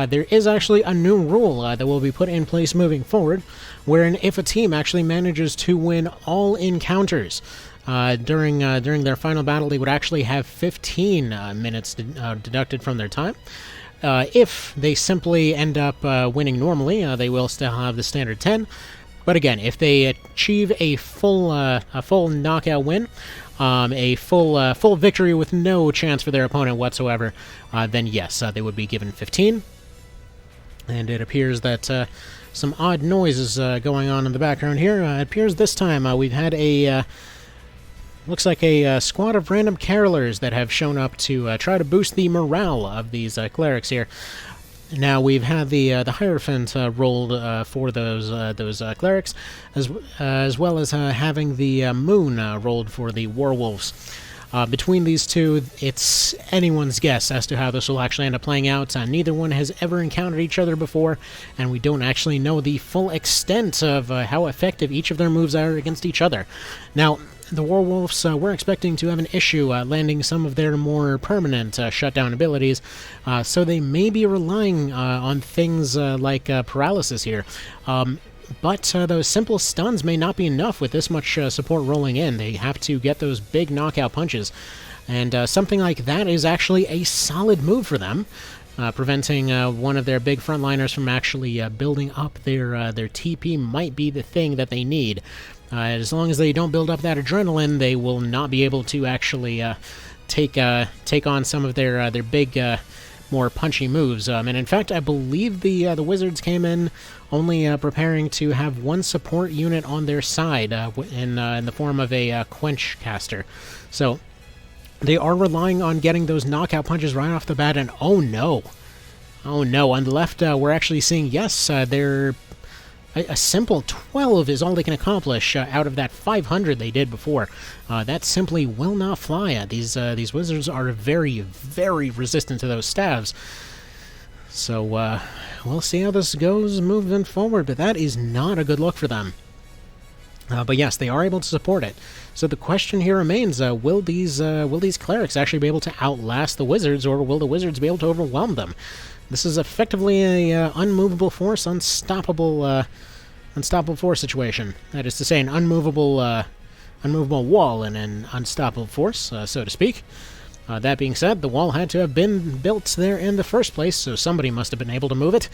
there is actually a new rule that will be put in place moving forward, wherein if a team actually manages to win all encounters during their final battle, they would actually have 15 minutes deducted from their time. If they simply end up winning normally, they will still have the standard 10. But again, if they achieve a full knockout win, a full victory with no chance for their opponent whatsoever, then yes, they would be given 15. And it appears that some odd noises going on in the background here. It appears this time we've had a looks like a squad of random carolers that have shown up to try to boost the morale of these clerics here. Now we've had the Hierophant rolled for those clerics, as well as having the Moon rolled for the Warwolves. Between these two, it's anyone's guess as to how this will actually end up playing out. Neither one has ever encountered each other before, and we don't actually know the full extent of how effective each of their moves are against each other. Now, the Warwolves were expecting to have an issue landing some of their more permanent shutdown abilities, so they may be relying on things like paralysis here. But those simple stuns may not be enough with this much support rolling in. They have to get those big knockout punches, and something like that is actually a solid move for them, preventing one of their big frontliners from actually building up their TP might be the thing that they need. As long as they don't build up that adrenaline, they will not be able to actually take on some of their big, more punchy moves. And in fact, I believe the Wizards came in only preparing to have one support unit on their side in the form of a Quench caster. So they are relying on getting those knockout punches right off the bat, and oh no, on the left we're actually seeing, yes, they're a simple 12 is all they can accomplish out of that 500 they did before. That simply will not fly. These wizards are very, very resistant to those staves. So we'll see how this goes moving forward, but that is not a good look for them. But yes, they are able to support it. So the question here remains, will these clerics actually be able to outlast the wizards, or will the wizards be able to overwhelm them? This is effectively a unmovable force, unstoppable force situation. That is to say, an unmovable wall and an unstoppable force, so to speak. That being said, the wall had to have been built there in the first place, so somebody must have been able to move it.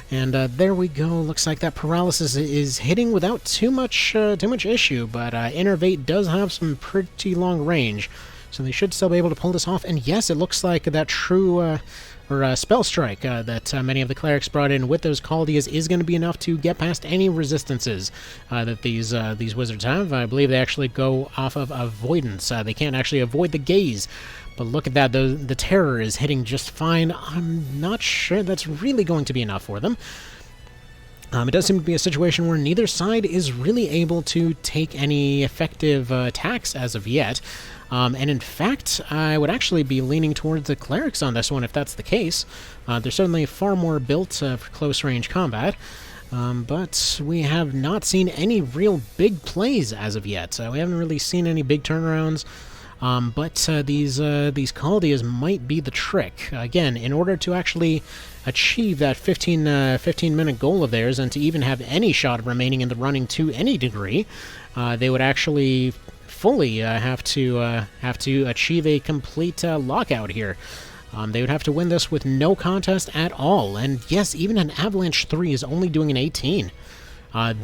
And there we go. Looks like that paralysis is hitting without too much issue, but Innervate does have some pretty long range, so they should still be able to pull this off. And yes, it looks like that true Spell Strike that many of the clerics brought in with those Caldeas is going to be enough to get past any resistances that these wizards have. I believe they actually go off of avoidance. They can't actually avoid the gaze. But look at that, the terror is hitting just fine. I'm not sure that's really going to be enough for them. It does seem to be a situation where neither side is really able to take any effective attacks as of yet. And in fact, I would actually be leaning towards the clerics on this one if that's the case. They're certainly far more built for close-range combat. But we have not seen any real big plays as of yet. We haven't really seen any big turnarounds. But these Caldeas might be the trick. Again, in order to actually achieve that 15-minute goal of theirs, and to even have any shot of remaining in the running to any degree, they would actually fully have to achieve a complete lockout here. They would have to win this with no contest at all. And yes, even an Avalanche 3 is only doing an 18.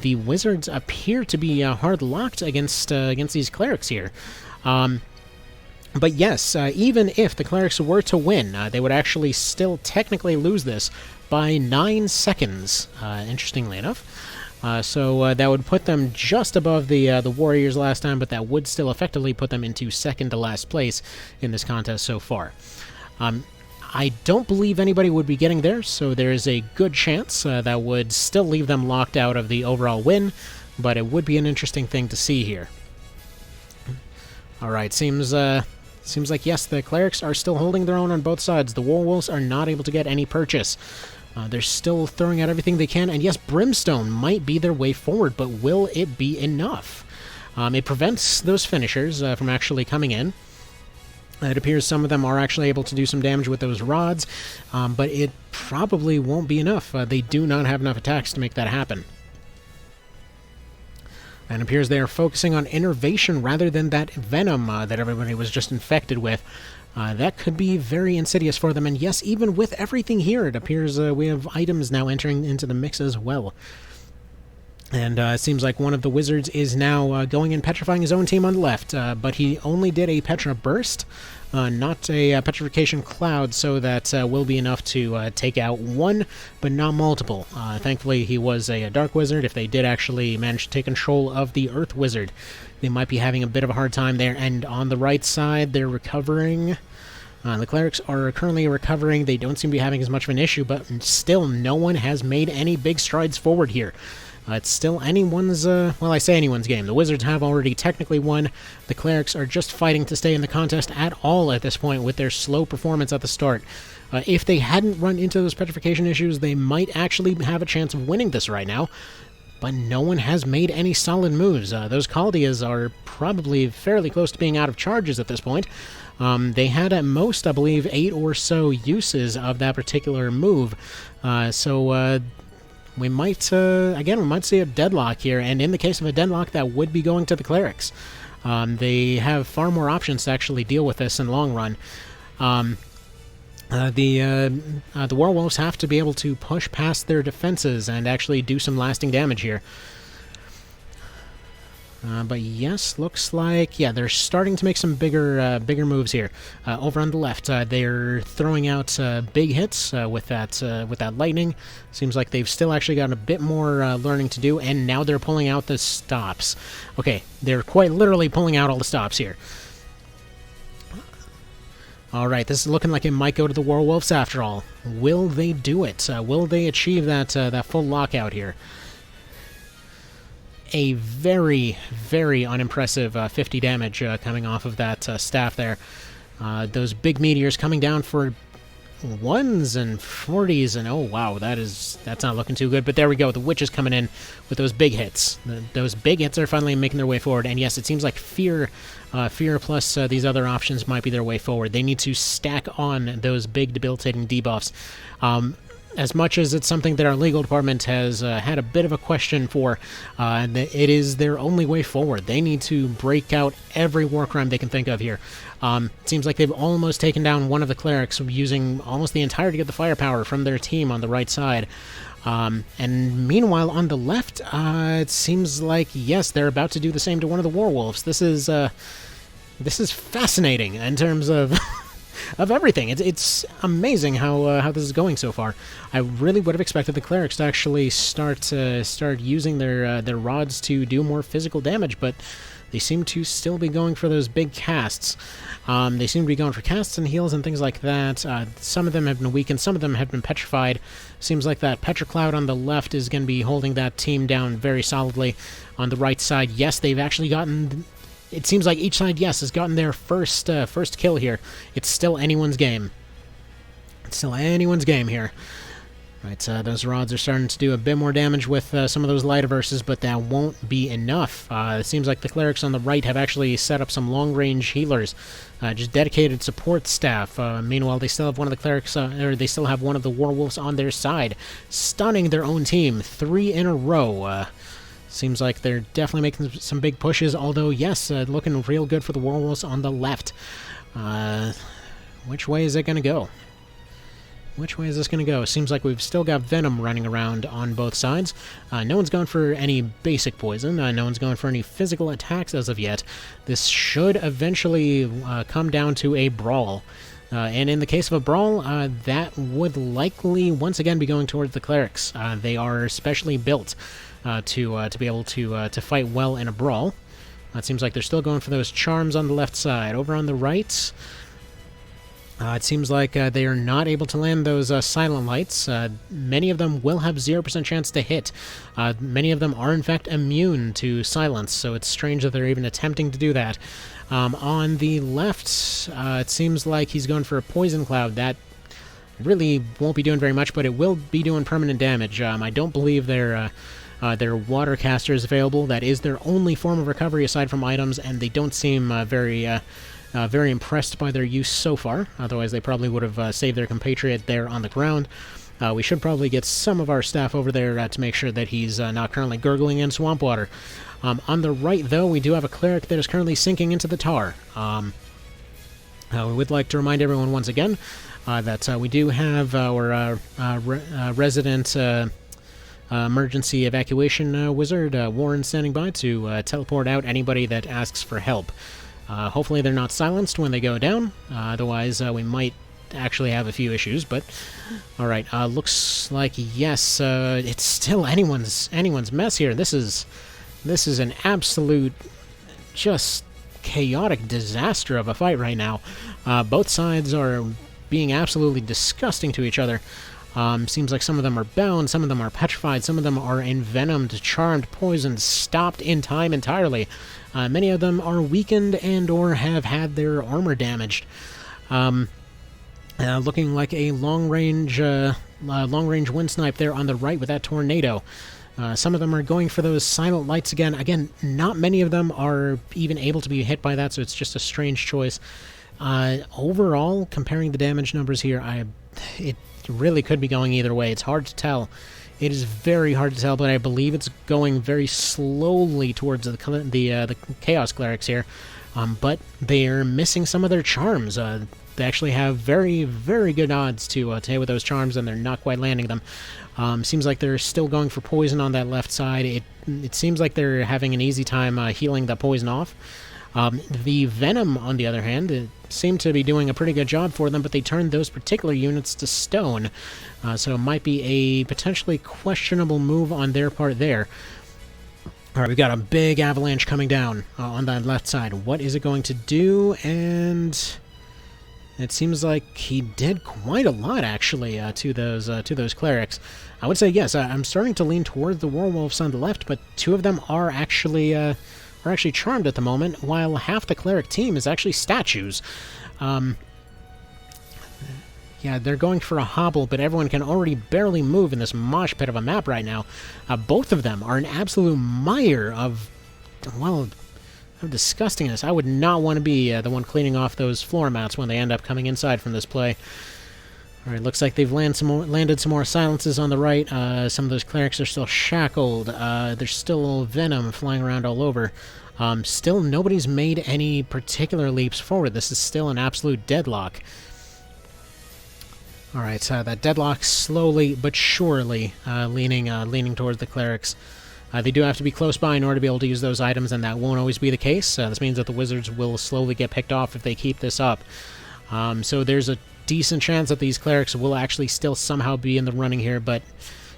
The Wizards appear to be hard-locked against these Clerics here. But yes, even if the Clerics were to win, they would actually still technically lose this by 9 seconds, interestingly enough. So that would put them just above the Warriors last time, but that would still effectively put them into second to last place in this contest so far. I don't believe anybody would be getting there, so there is a good chance that would still leave them locked out of the overall win, but it would be an interesting thing to see here. Alright, seems Seems like, yes, the Clerics are still holding their own on both sides. The Warwolves are not able to get any purchase. They're still throwing out everything they can, and yes, Brimstone might be their way forward, but will it be enough? It prevents those finishers from actually coming in. It appears some of them are actually able to do some damage with those rods, but it probably won't be enough. They do not have enough attacks to make that happen. And it appears they are focusing on innervation rather than that venom that everybody was just infected with. That could be very insidious for them. And yes, even with everything here, it appears we have items now entering into the mix as well. And it seems like one of the wizards is now going and petrifying his own team on the left, but he only did a Petra Burst, not a Petrification Cloud, so that will be enough to take out one, but not multiple. Thankfully, he was a Dark Wizard. If they did actually manage to take control of the Earth Wizard, they might be having a bit of a hard time there. And on the right side, they're recovering. The Clerics are currently recovering. They don't seem to be having as much of an issue, but still, no one has made any big strides forward here. It's still anyone's, well, I say anyone's game. The Wizards have already technically won. The Clerics are just fighting to stay in the contest at all at this point with their slow performance at the start. If they hadn't run into those petrification issues, they might actually have a chance of winning this right now. But no one has made any solid moves. Those Chaldeas are probably fairly close to being out of charges at this point. They had at most, I believe, 8 or so uses of that particular move. We might, again, we might see a deadlock here, and in the case of a deadlock, that would be going to the Clerics. They have far more options to actually deal with this in the long run. The Warwolves have to be able to push past their defenses and actually do some lasting damage here. But yes, looks like, yeah, they're starting to make some bigger moves here. Over on the left, they're throwing out big hits with that lightning. Seems like they've still actually got a bit more learning to do, and now they're pulling out the stops. Okay, they're quite literally pulling out all the stops here. All right, this is looking like it might go to the Warwolves after all. Will they do it? Will they achieve that full lockout here? A very, very unimpressive 50 damage coming off of that staff there. Those big meteors coming down for 1s and 40s, and oh wow, that's not looking too good. But there we go, the Witch is coming in with those big hits. Those big hits are finally making their way forward, and yes, it seems like Fear plus these other options might be their way forward. They need to stack on those big debilitating debuffs. As much as it's something that our legal department has had a bit of a question for, it is their only way forward. They need to break out every war crime they can think of here. It seems like they've almost taken down one of the Clerics using almost the entirety of the firepower from their team on the right side. And meanwhile, on the left, it seems like, yes, they're about to do the same to one of the Warwolves. This is fascinating in terms of... of everything. It's amazing how this is going so far. I really would have expected the Clerics to actually start using their rods to do more physical damage, but they seem to still be going for those big casts. They seem to be going for casts and heals and things like that. Some of them have been weakened, some of them have been petrified. Seems like that Petra Cloud on the left is going to be holding that team down very solidly. On the right side, yes, they've actually gotten... It seems like each side, yes, has gotten their first kill here. It's still anyone's game. It's still anyone's game here. Right, those rods are starting to do a bit more damage with some of those light averses, but that won't be enough. It seems like the Clerics on the right have actually set up some long-range healers, just dedicated support staff. Meanwhile, they still have one of the Clerics, or they still have one of the Warwolves on their side, stunning their own team 3 in a row. Seems like they're definitely making some big pushes, although, yes, looking real good for the Warwolves on the left. Which way is it going to go? Which way is this going to go? Seems like we've still got Venom running around on both sides. No one's gone for any basic poison. No one's gone for any physical attacks as of yet. This should eventually come down to a brawl. And in the case of a brawl, that would likely once again be going towards the Clerics. They are specially built to be able to fight well in a brawl. It seems like they're still going for those charms on the left side. Over on the right, it seems like they are not able to land those silent lights. Many of them will have 0% chance to hit. Many of them are in fact immune to silence, so it's strange that they're even attempting to do that. On the left, it seems like he's going for a poison cloud. That really won't be doing very much, but it will be doing permanent damage. I don't believe their water caster is available. That is their only form of recovery aside from items, and they don't seem very impressed by their use so far. Otherwise, they probably would have saved their compatriot there on the ground. We should probably get some of our staff over there to make sure that he's not currently gurgling in swamp water. On the right, though, we do have a cleric that is currently sinking into the tar. We would like to remind everyone once again that we do have our resident emergency evacuation wizard, Warren, standing by to teleport out anybody that asks for help. Hopefully they're not silenced when they go down, otherwise we might actually have a few issues, but alright, looks like, yes, it's still anyone's mess here. This is an absolute, just chaotic disaster of a fight right now. Both sides are being absolutely disgusting to each other. Seems like some of them are bound, some of them are petrified, some of them are envenomed, charmed, poisoned, stopped in time entirely. Many of them are weakened and or have had their armor damaged. Looking like a long-range wind snipe there on the right with that tornado. Some of them are going for those silent lights again. Again, not many of them are even able to be hit by that, so it's just a strange choice. Overall, comparing the damage numbers here, it really could be going either way. It's hard to tell. It is very hard to tell, but I believe it's going very slowly towards the Chaos Clerics here. But they're missing some of their charms. They actually have very, very good odds to hit with those charms, and they're not quite landing them. Seems like they're still going for poison on that left side. It seems like they're having an easy time healing the poison off. The Venom, on the other hand, seemed to be doing a pretty good job for them, but they turned those particular units to stone. So it might be a potentially questionable move on their part there. Alright, we've got a big avalanche coming down on that left side. What is it going to do? And it seems like he did quite a lot, actually, to those clerics. I would say yes. I'm starting to lean toward the Warwolves on the left, but two of them are actually charmed at the moment, while half the cleric team is actually statues. Yeah, they're going for a hobble, but everyone can already barely move in this mosh pit of a map right now. Both of them are an absolute mire of, well, of disgustingness. I would not want to be the one cleaning off those floor mats when they end up coming inside from this play. Alright, looks like they've landed some more silences on the right. Some of those clerics are still shackled. There's still venom flying around all over. Still, nobody's made any particular leaps forward. This is still an absolute deadlock. Alright, that deadlock slowly but surely leaning towards the clerics. They do have to be close by in order to be able to use those items, and that won't always be the case. This means that the wizards will slowly get picked off if they keep this up. So there's a decent chance that these clerics will actually still somehow be in the running here, but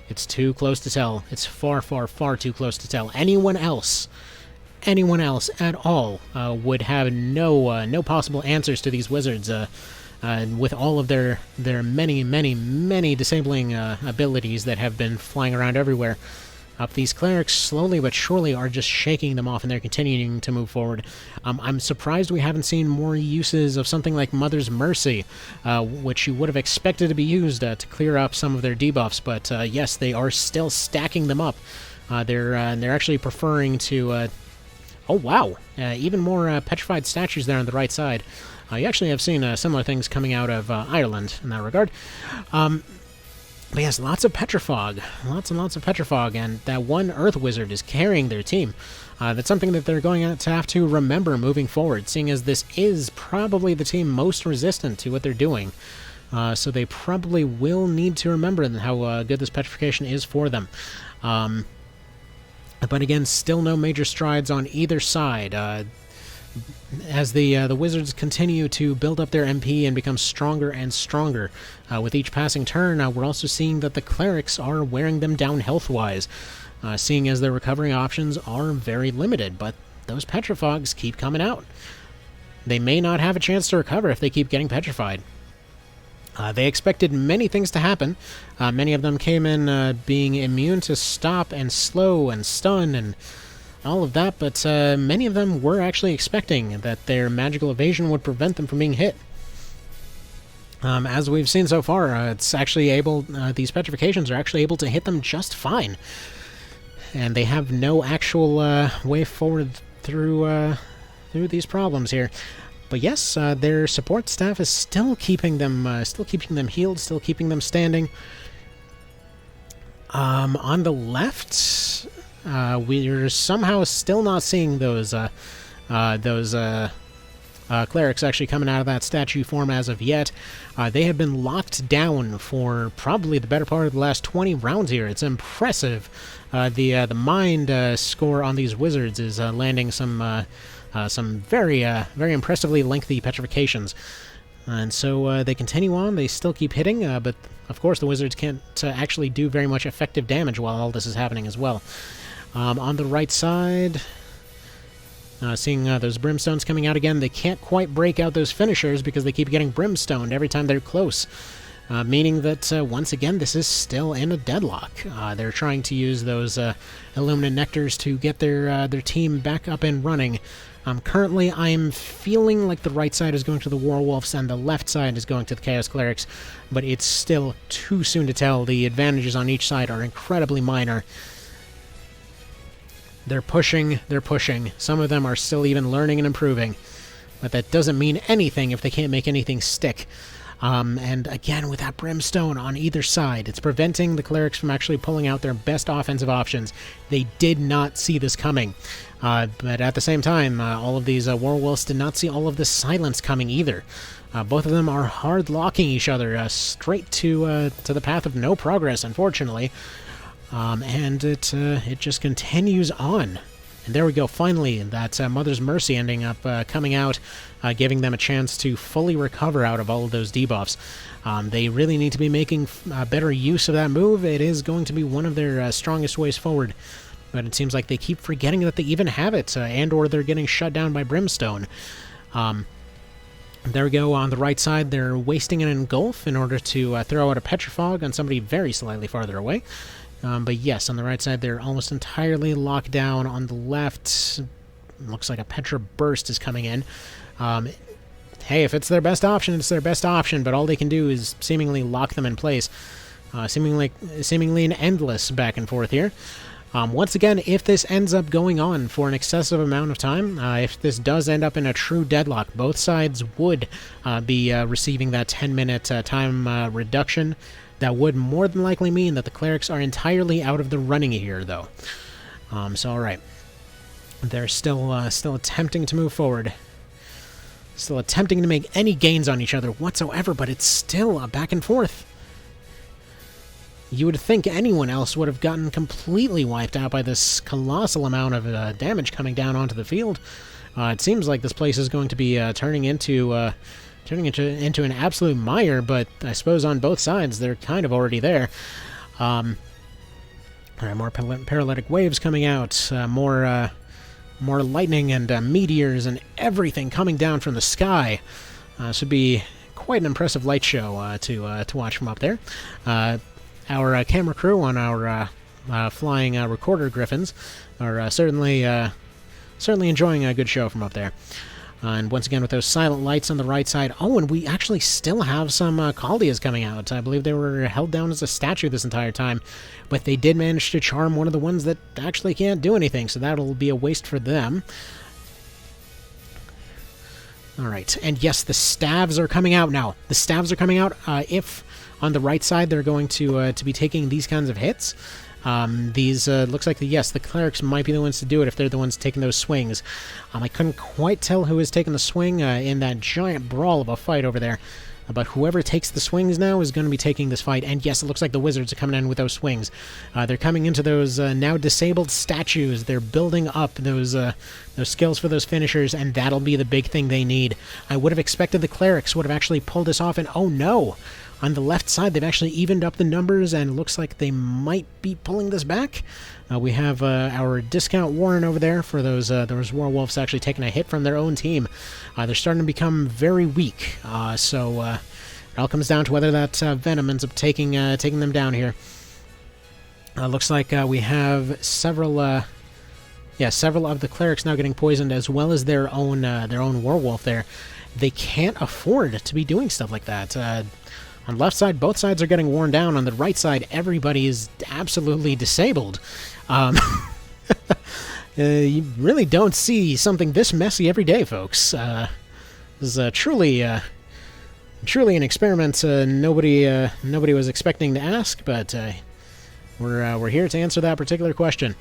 it's too close to tell. It's far, far, far too close to tell. Anyone else at all would have no possible answers to these wizards. With all of their many, many, many disabling abilities that have been flying around everywhere. These clerics, slowly but surely, are just shaking them off, and they're continuing to move forward. I'm surprised we haven't seen more uses of something like Mother's Mercy, which you would have expected to be used to clear up some of their debuffs, but yes, they are still stacking them up. They're actually preferring to... oh, wow! Even more petrified statues there on the right side. You actually have seen similar things coming out of Ireland in that regard. But yes, lots of Petrifog. Lots and lots of Petrifog, and that one Earth Wizard is carrying their team. That's something that they're going to have to remember moving forward, seeing as this is probably the team most resistant to what they're doing. So they probably will need to remember how good this petrification is for them. But again, still no major strides on either side. As the wizards continue to build up their MP and become stronger and stronger with each passing turn, we're also seeing that the clerics are wearing them down health-wise, seeing as their recovery options are very limited, but those petrifogs keep coming out. They may not have a chance to recover if they keep getting petrified. They expected many things to happen. Many of them came in being immune to stop and slow and stun and all of that, but many of them were actually expecting that their magical evasion would prevent them from being hit. As we've seen so far, it's actually able. These petrifications are actually able to hit them just fine, and they have no actual way forward through these problems here. But yes, their support staff is still keeping them healed, still keeping them standing. On the left, we're somehow still not seeing those clerics actually coming out of that statue form as of yet. They have been locked down for probably the better part of the last 20 rounds here. It's impressive. The mind score on these wizards is landing some very impressively lengthy petrifications. And so they continue on. They still keep hitting, but of course the wizards can't actually do very much effective damage while all this is happening as well. On the right side, seeing those brimstones coming out again, they can't quite break out those finishers because they keep getting brimstoned every time they're close. Meaning that, once again, this is still in a deadlock. They're trying to use those Illuminate Nectars to get their team back up and running. Currently, I'm feeling like the right side is going to the Warwolves and the left side is going to the Chaos Clerics, but it's still too soon to tell. The advantages on each side are incredibly minor. They're pushing. Some of them are still even learning and improving, but that doesn't mean anything if they can't make anything stick. And again, with that brimstone on either side, it's preventing the clerics from actually pulling out their best offensive options. They did not see this coming. But at the same time, all of these Warwolves did not see all of this silence coming either. Both of them are hard locking each other straight to the path of no progress, unfortunately. And it just continues on. And there we go, finally, that Mother's Mercy ending up coming out, giving them a chance to fully recover out of all of those debuffs. They really need to be making better use of that move. It is going to be one of their strongest ways forward. But it seems like they keep forgetting that they even have it, and or they're getting shut down by Brimstone. There we go, on the right side, they're wasting an Engulf in order to throw out a Petrifog on somebody very slightly farther away. But yes, on the right side, they're almost entirely locked down. On the left, looks like a Petra Burst is coming in. Hey, if it's their best option, it's their best option, but all they can do is seemingly lock them in place. Seemingly an endless back and forth here. Once again, if this ends up going on for an excessive amount of time, if this does end up in a true deadlock, both sides would be receiving that 10-minute time reduction. That would more than likely mean that the clerics are entirely out of the running here, though. So, alright. They're still attempting to move forward. Still attempting to make any gains on each other whatsoever, but it's still a back and forth. You would think anyone else would have gotten completely wiped out by this colossal amount of damage coming down onto the field. It seems like this place is going to be turning into an absolute mire, but I suppose on both sides they're kind of already there. Alright, more paralytic waves coming out, more lightning and meteors and everything coming down from the sky. Should be quite an impressive light show to watch from up there. Our camera crew on our flying recorder griffins are certainly enjoying a good show from up there. And once again, with those silent lights on the right side. Oh, and we actually still have some Chaldeas coming out. I believe they were held down as a statue this entire time. But they did manage to charm one of the ones that actually can't do anything, so that'll be a waste for them. Alright, and yes, the staves are coming out now. The staves are coming out. If on the right side they're going to be taking these kinds of hits, these looks like the clerics might be the ones to do it if they're the ones taking those swings. I couldn't quite tell who was taking the swing in that giant brawl of a fight over there. But whoever takes the swings now is going to be taking this fight. And yes, it looks like the wizards are coming in with those swings. They're coming into those now disabled statues. They're building up those skills for those finishers, and that'll be the big thing they need. I would have expected the clerics would have actually pulled this off, and oh no! On the left side, they've actually evened up the numbers, and it looks like they might be pulling this back. We have our discount Warren over there for those Warwolves actually taking a hit from their own team. They're starting to become very weak, so it all comes down to whether that Venom ends up taking them down here. Looks like we have several Yeah, several of the clerics now getting poisoned, as well as their own Warwolf there. They can't afford to be doing stuff like that. On the left side, both sides are getting worn down. On the right side, everybody is absolutely disabled. You really don't see something this messy every day, folks. This is truly an experiment nobody was expecting to ask, but we're here to answer that particular question.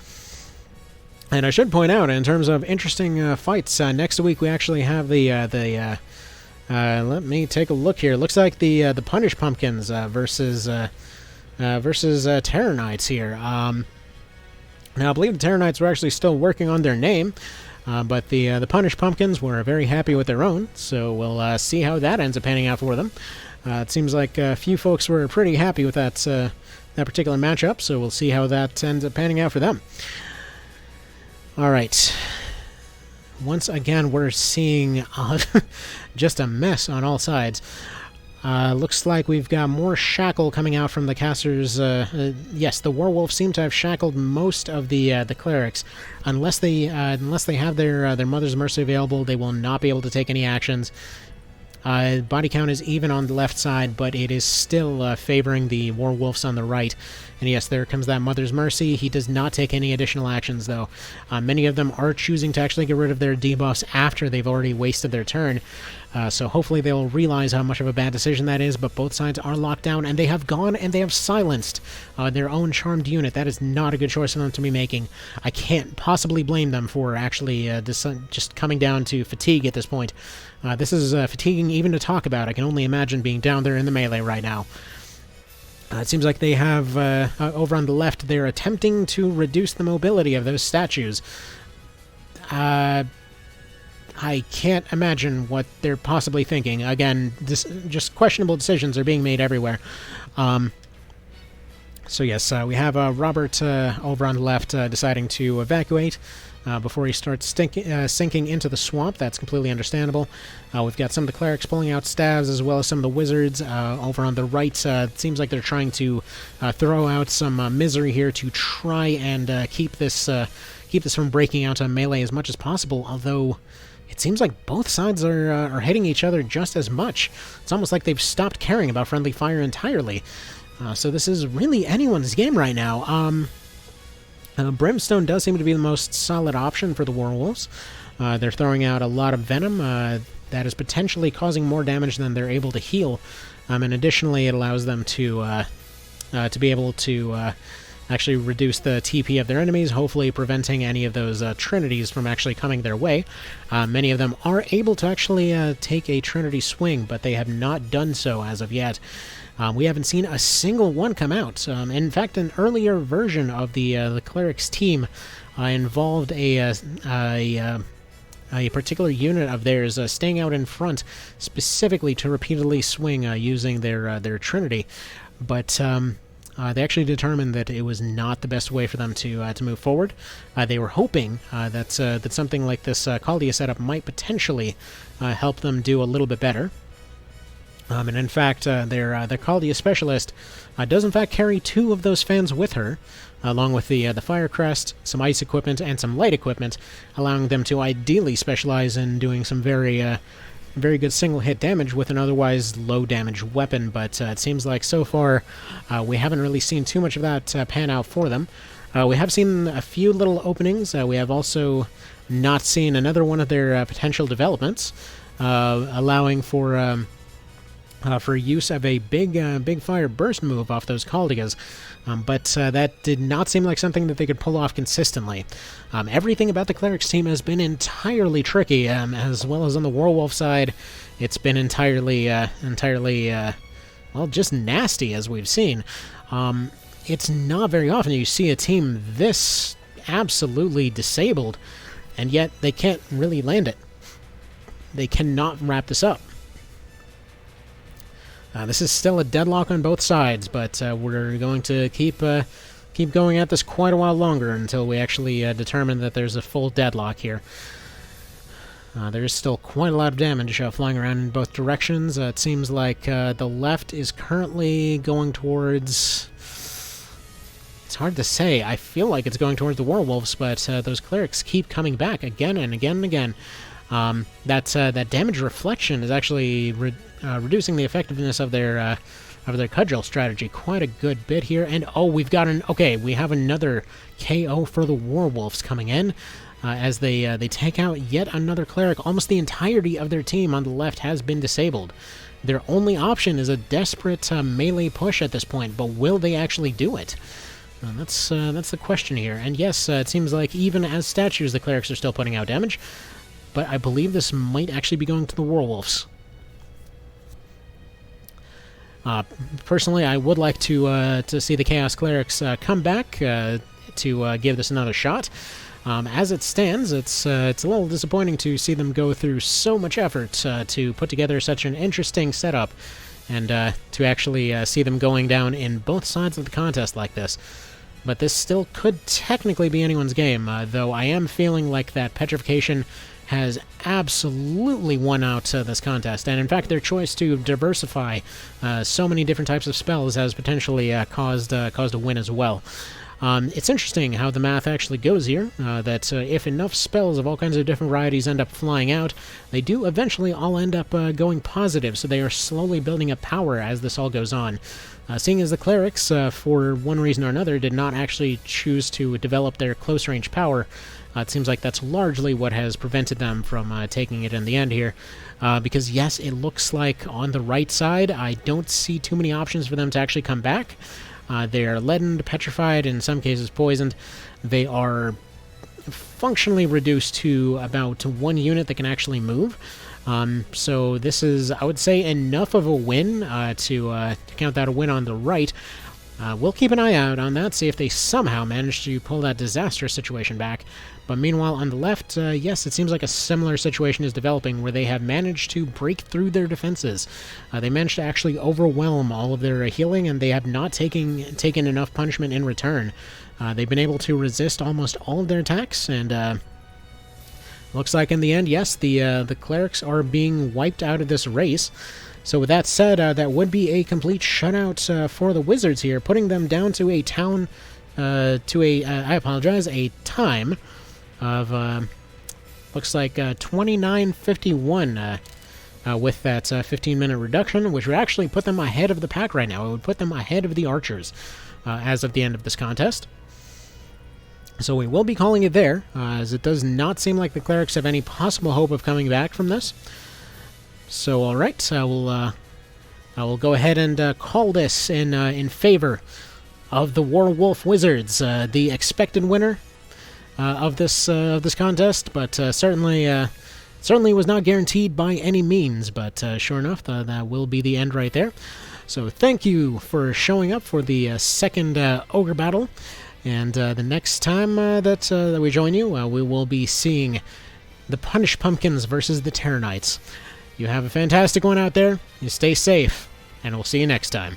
And I should point out, in terms of interesting fights, next week we actually have let me take a look here. Looks like the Punish Pumpkins versus Terror Knights here. Now, I believe the Terror Knights were actually still working on their name, but the Punish Pumpkins were very happy with their own, so we'll see how that ends up panning out for them. It seems like a few folks were pretty happy with that particular matchup, so we'll see how that ends up panning out for them. Alright. Once again, we're seeing just a mess on all sides. Looks like we've got more shackle coming out from the casters. Yes, the Warwolf seem to have shackled most of the clerics. Unless they have their Mother's Mercy available, they will not be able to take any actions. Body count is even on the left side, but it is still favoring the Warwolves on the right. And yes, there comes that Mother's Mercy. He does not take any additional actions, though. Many of them are choosing to actually get rid of their debuffs after they've already wasted their turn. So hopefully they'll realize how much of a bad decision that is, but both sides are locked down, and they have gone and they have silenced their own charmed unit. That is not a good choice for them to be making. I can't possibly blame them for actually just coming down to fatigue at this point. This is fatiguing even to talk about. I can only imagine being down there in the melee right now. It seems like they have, over on the left, they're attempting to reduce the mobility of those statues. I can't imagine what they're possibly thinking. Again, just questionable decisions are being made everywhere. So yes, we have Robert over on the left deciding to evacuate before he starts sinking into the swamp. That's completely understandable. We've got some of the clerics pulling out staves, as well as some of the wizards. Over on the right, it seems like they're trying to throw out some misery here to try and keep this from breaking out on melee as much as possible, although it seems like both sides are hitting each other just as much. It's almost like they've stopped caring about friendly fire entirely. So this is really anyone's game right now. Brimstone does seem to be the most solid option for the Warwolves. They're throwing out a lot of venom that is potentially causing more damage than they're able to heal. And additionally, it allows them to be able to actually reduce the TP of their enemies, hopefully preventing any of those Trinities from actually coming their way. Many of them are able to actually take a Trinity swing, but they have not done so as of yet. We haven't seen a single one come out. In fact, an earlier version of the Clerics team involved a particular unit of theirs staying out in front specifically to repeatedly swing using their Trinity. But they actually determined that it was not the best way for them to move forward. They were hoping that something like this Caldia setup might potentially help them do a little bit better. And in fact, their Caldia specialist does in fact carry 2 of those fans with her, along with the Fire Crest, some ice equipment, and some light equipment, allowing them to ideally specialize in doing some very good single-hit damage with an otherwise low-damage weapon. But it seems like so far we haven't really seen too much of that pan out for them. We have seen a few little openings. We have also not seen another one of their potential developments, allowing for use of a big fire burst move off those Caldias, but that did not seem like something that they could pull off consistently. Everything about the Clerics team has been entirely tricky, as well as on the Warwolf side, it's been entirely, well, just nasty, as we've seen. It's not very often you see a team this absolutely disabled, and yet they can't really land it. They cannot wrap this up. This is still a deadlock on both sides, but we're going to keep going at this quite a while longer until we actually determine that there's a full deadlock here. There is still quite a lot of damage flying around in both directions. It seems like the left is currently going towards... It's hard to say. I feel like it's going towards the Warwolves, but those Clerics keep coming back again and again and again. That damage reflection is actually reducing the effectiveness of their cudgel strategy quite a good bit here. And oh, we have another KO for the Warwolves coming in as they take out yet another Cleric. Almost the entirety of their team on the left has been disabled. Their only option is a desperate melee push at this point, but will they actually do it? That's the question here. And yes, it seems like even as statues, the Clerics are still putting out damage, but I believe this might actually be going to the Warwolves. Personally, I would like to see the Chaos Clerics come back to give this another shot. As it stands, it's a little disappointing to see them go through so much effort to put together such an interesting setup, and to actually see them going down in both sides of the contest like this. But this still could technically be anyone's game, though I am feeling like that Petrification has absolutely won out this contest, and in fact their choice to diversify so many different types of spells has potentially caused a win as well. It's interesting how the math actually goes here, that if enough spells of all kinds of different varieties end up flying out, they do eventually all end up going positive, so they are slowly building up power as this all goes on. Seeing as the Clerics, for one reason or another, did not actually choose to develop their close-range power, it seems like that's largely what has prevented them from taking it in the end here. Because yes, it looks like on the right side, I don't see too many options for them to actually come back. They are leadened, petrified, in some cases poisoned. They are functionally reduced to about one unit that can actually move. So this is, I would say, enough of a win to count that a win on the right. We'll keep an eye out on that, see if they somehow manage to pull that disastrous situation back. But meanwhile, on the left, yes, it seems like a similar situation is developing where they have managed to break through their defenses. They managed to actually overwhelm all of their healing, and they have not taken enough punishment in return. They've been able to resist almost all of their attacks, and looks like in the end, yes, the Clerics are being wiped out of this race. So with that said, that would be a complete shutout for the Wizards here, putting them down to a time of, looks like 29:51 with that 15-minute reduction, which would actually put them ahead of the pack right now. It would put them ahead of the Archers as of the end of this contest. So we will be calling it there, as it does not seem like the Clerics have any possible hope of coming back from this. So, all right, I will go ahead and call this in favor of the Warwolf Wizards, the expected winner of this contest, but certainly was not guaranteed by any means. But sure enough, that will be the end right there. So thank you for showing up for the second Ogre Battle, and the next time that we join you, we will be seeing the Punished Pumpkins versus the Terror Knights. You have a fantastic one out there, you stay safe, and we'll see you next time.